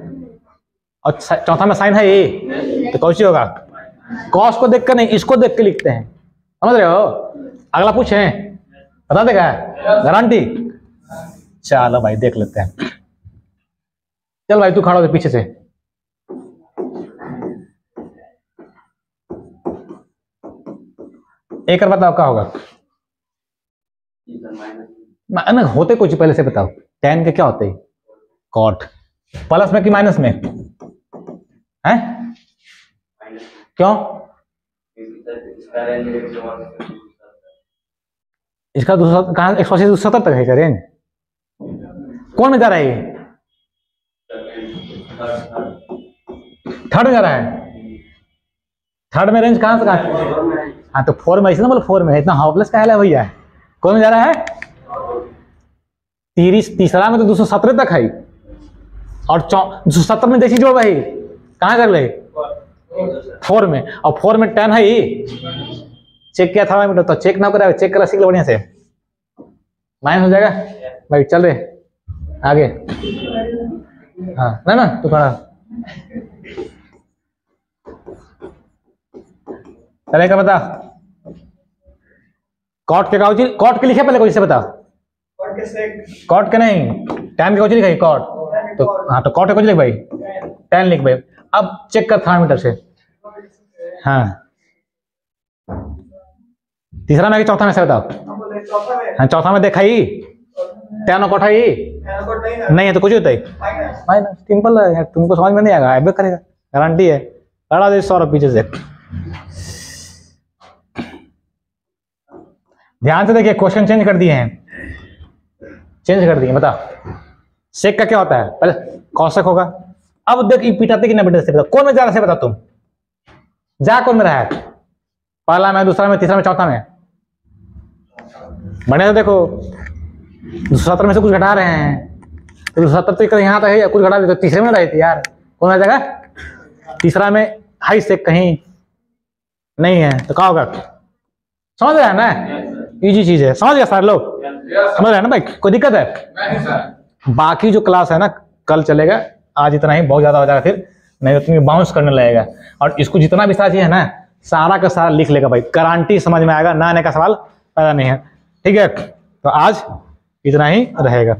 और चौथा में साइन है ये, तो कौन सी होगा कॉस को देख कर नहीं, इसको देख के लिखते हैं, समझ रहे हो? अगला पूछे बता देगा गारंटी, चलो भाई देख लेते हैं। चल भाई तू खड़ा हो पीछे से, एक और बताओ क्या होगा ना, होते कुछ पहले से बताओ, tan के क्या होते हैं कॉट, प्लस में कि माइनस में है, क्यों इसका 270 कहां 170 तक है क्या रेंज, कौन में जा रहा है ये थर्ड में जा रहा है, थर्ड में रेंज कहां से कहां, हाँ तो 4 में, इसलिए बोलो 4 में, इतना हॉपलेस का है भैया, कौन में जा रहा है तीसरा में तो 217 तक है, और 270 में जैसी जोड़ भाई कहां कर ले 4 में, और 4 में 10 है ये, चेक किया था मीटर, तो चेक ना करा, चेक करा सीख लो बढ़िया से, माइनस हो जाएगा भाई। चल रहे आगे, हाँ ना तू खड़ा चलेगा, बता कॉट के काउची, कॉट के लिखे पहले कोई से बता, कॉट के नहीं tan के कोई लिखा कॉट, तो हाँ तो कॉट के कोई लिख भाई tan लिख भाई। अब चेक कर थर्मामीटर से, हाँ तीसरा में कि चौथा में से बताओ, हाँ चौथा में देखा ही tan और कॉट है ही नहीं है, तो कुछ होता है माइनस, सिंपल है, तुमको समझ में नहीं आएगा ऐबे करेगा, गारंटी है। लड़ा दे 100 पीछे से, ध्यान से देखिए क्वेश्चन चेंज कर दिए हैं, चेंज कर दिए, बता सेक का क्या होता है, पहले कौशक होगा। अब देख पिटाते कि ना पिटाते बता, कौन में जा रहा है बता, तुम जा कौन में रहा है, पहला में, दूसरा में, तीसरा में, चौथा में, बढ़िया से देखो 270 में से कुछ घटा रहे हैं, तो 270 तो यहाँ तक है, कुछ घटा दे तो तीसरे में रही थी यार, कौन आ जाएगा तीसरा में, हाई सेक कहीं नहीं है, तो क्या होगा, समझ रहे हैं ना, इजी चीज है, समझ गया सारे लोग, समझ रहे हैं ना भाई, कोई दिक्कत है? बाकी जो क्लास है ना कल चलेगा, आज इतना ही बहुत ज्यादा हो जाएगा, फिर नहीं उतनी बाउंस करने लगेगा, और इसको जितना भी सारा चीज है ना सारा का सारा लिख लेगा भाई, गारंटी समझ में आएगा, ना आने का सवाल पैदा नहीं है, ठीक है? तो आज इतना ही रहेगा।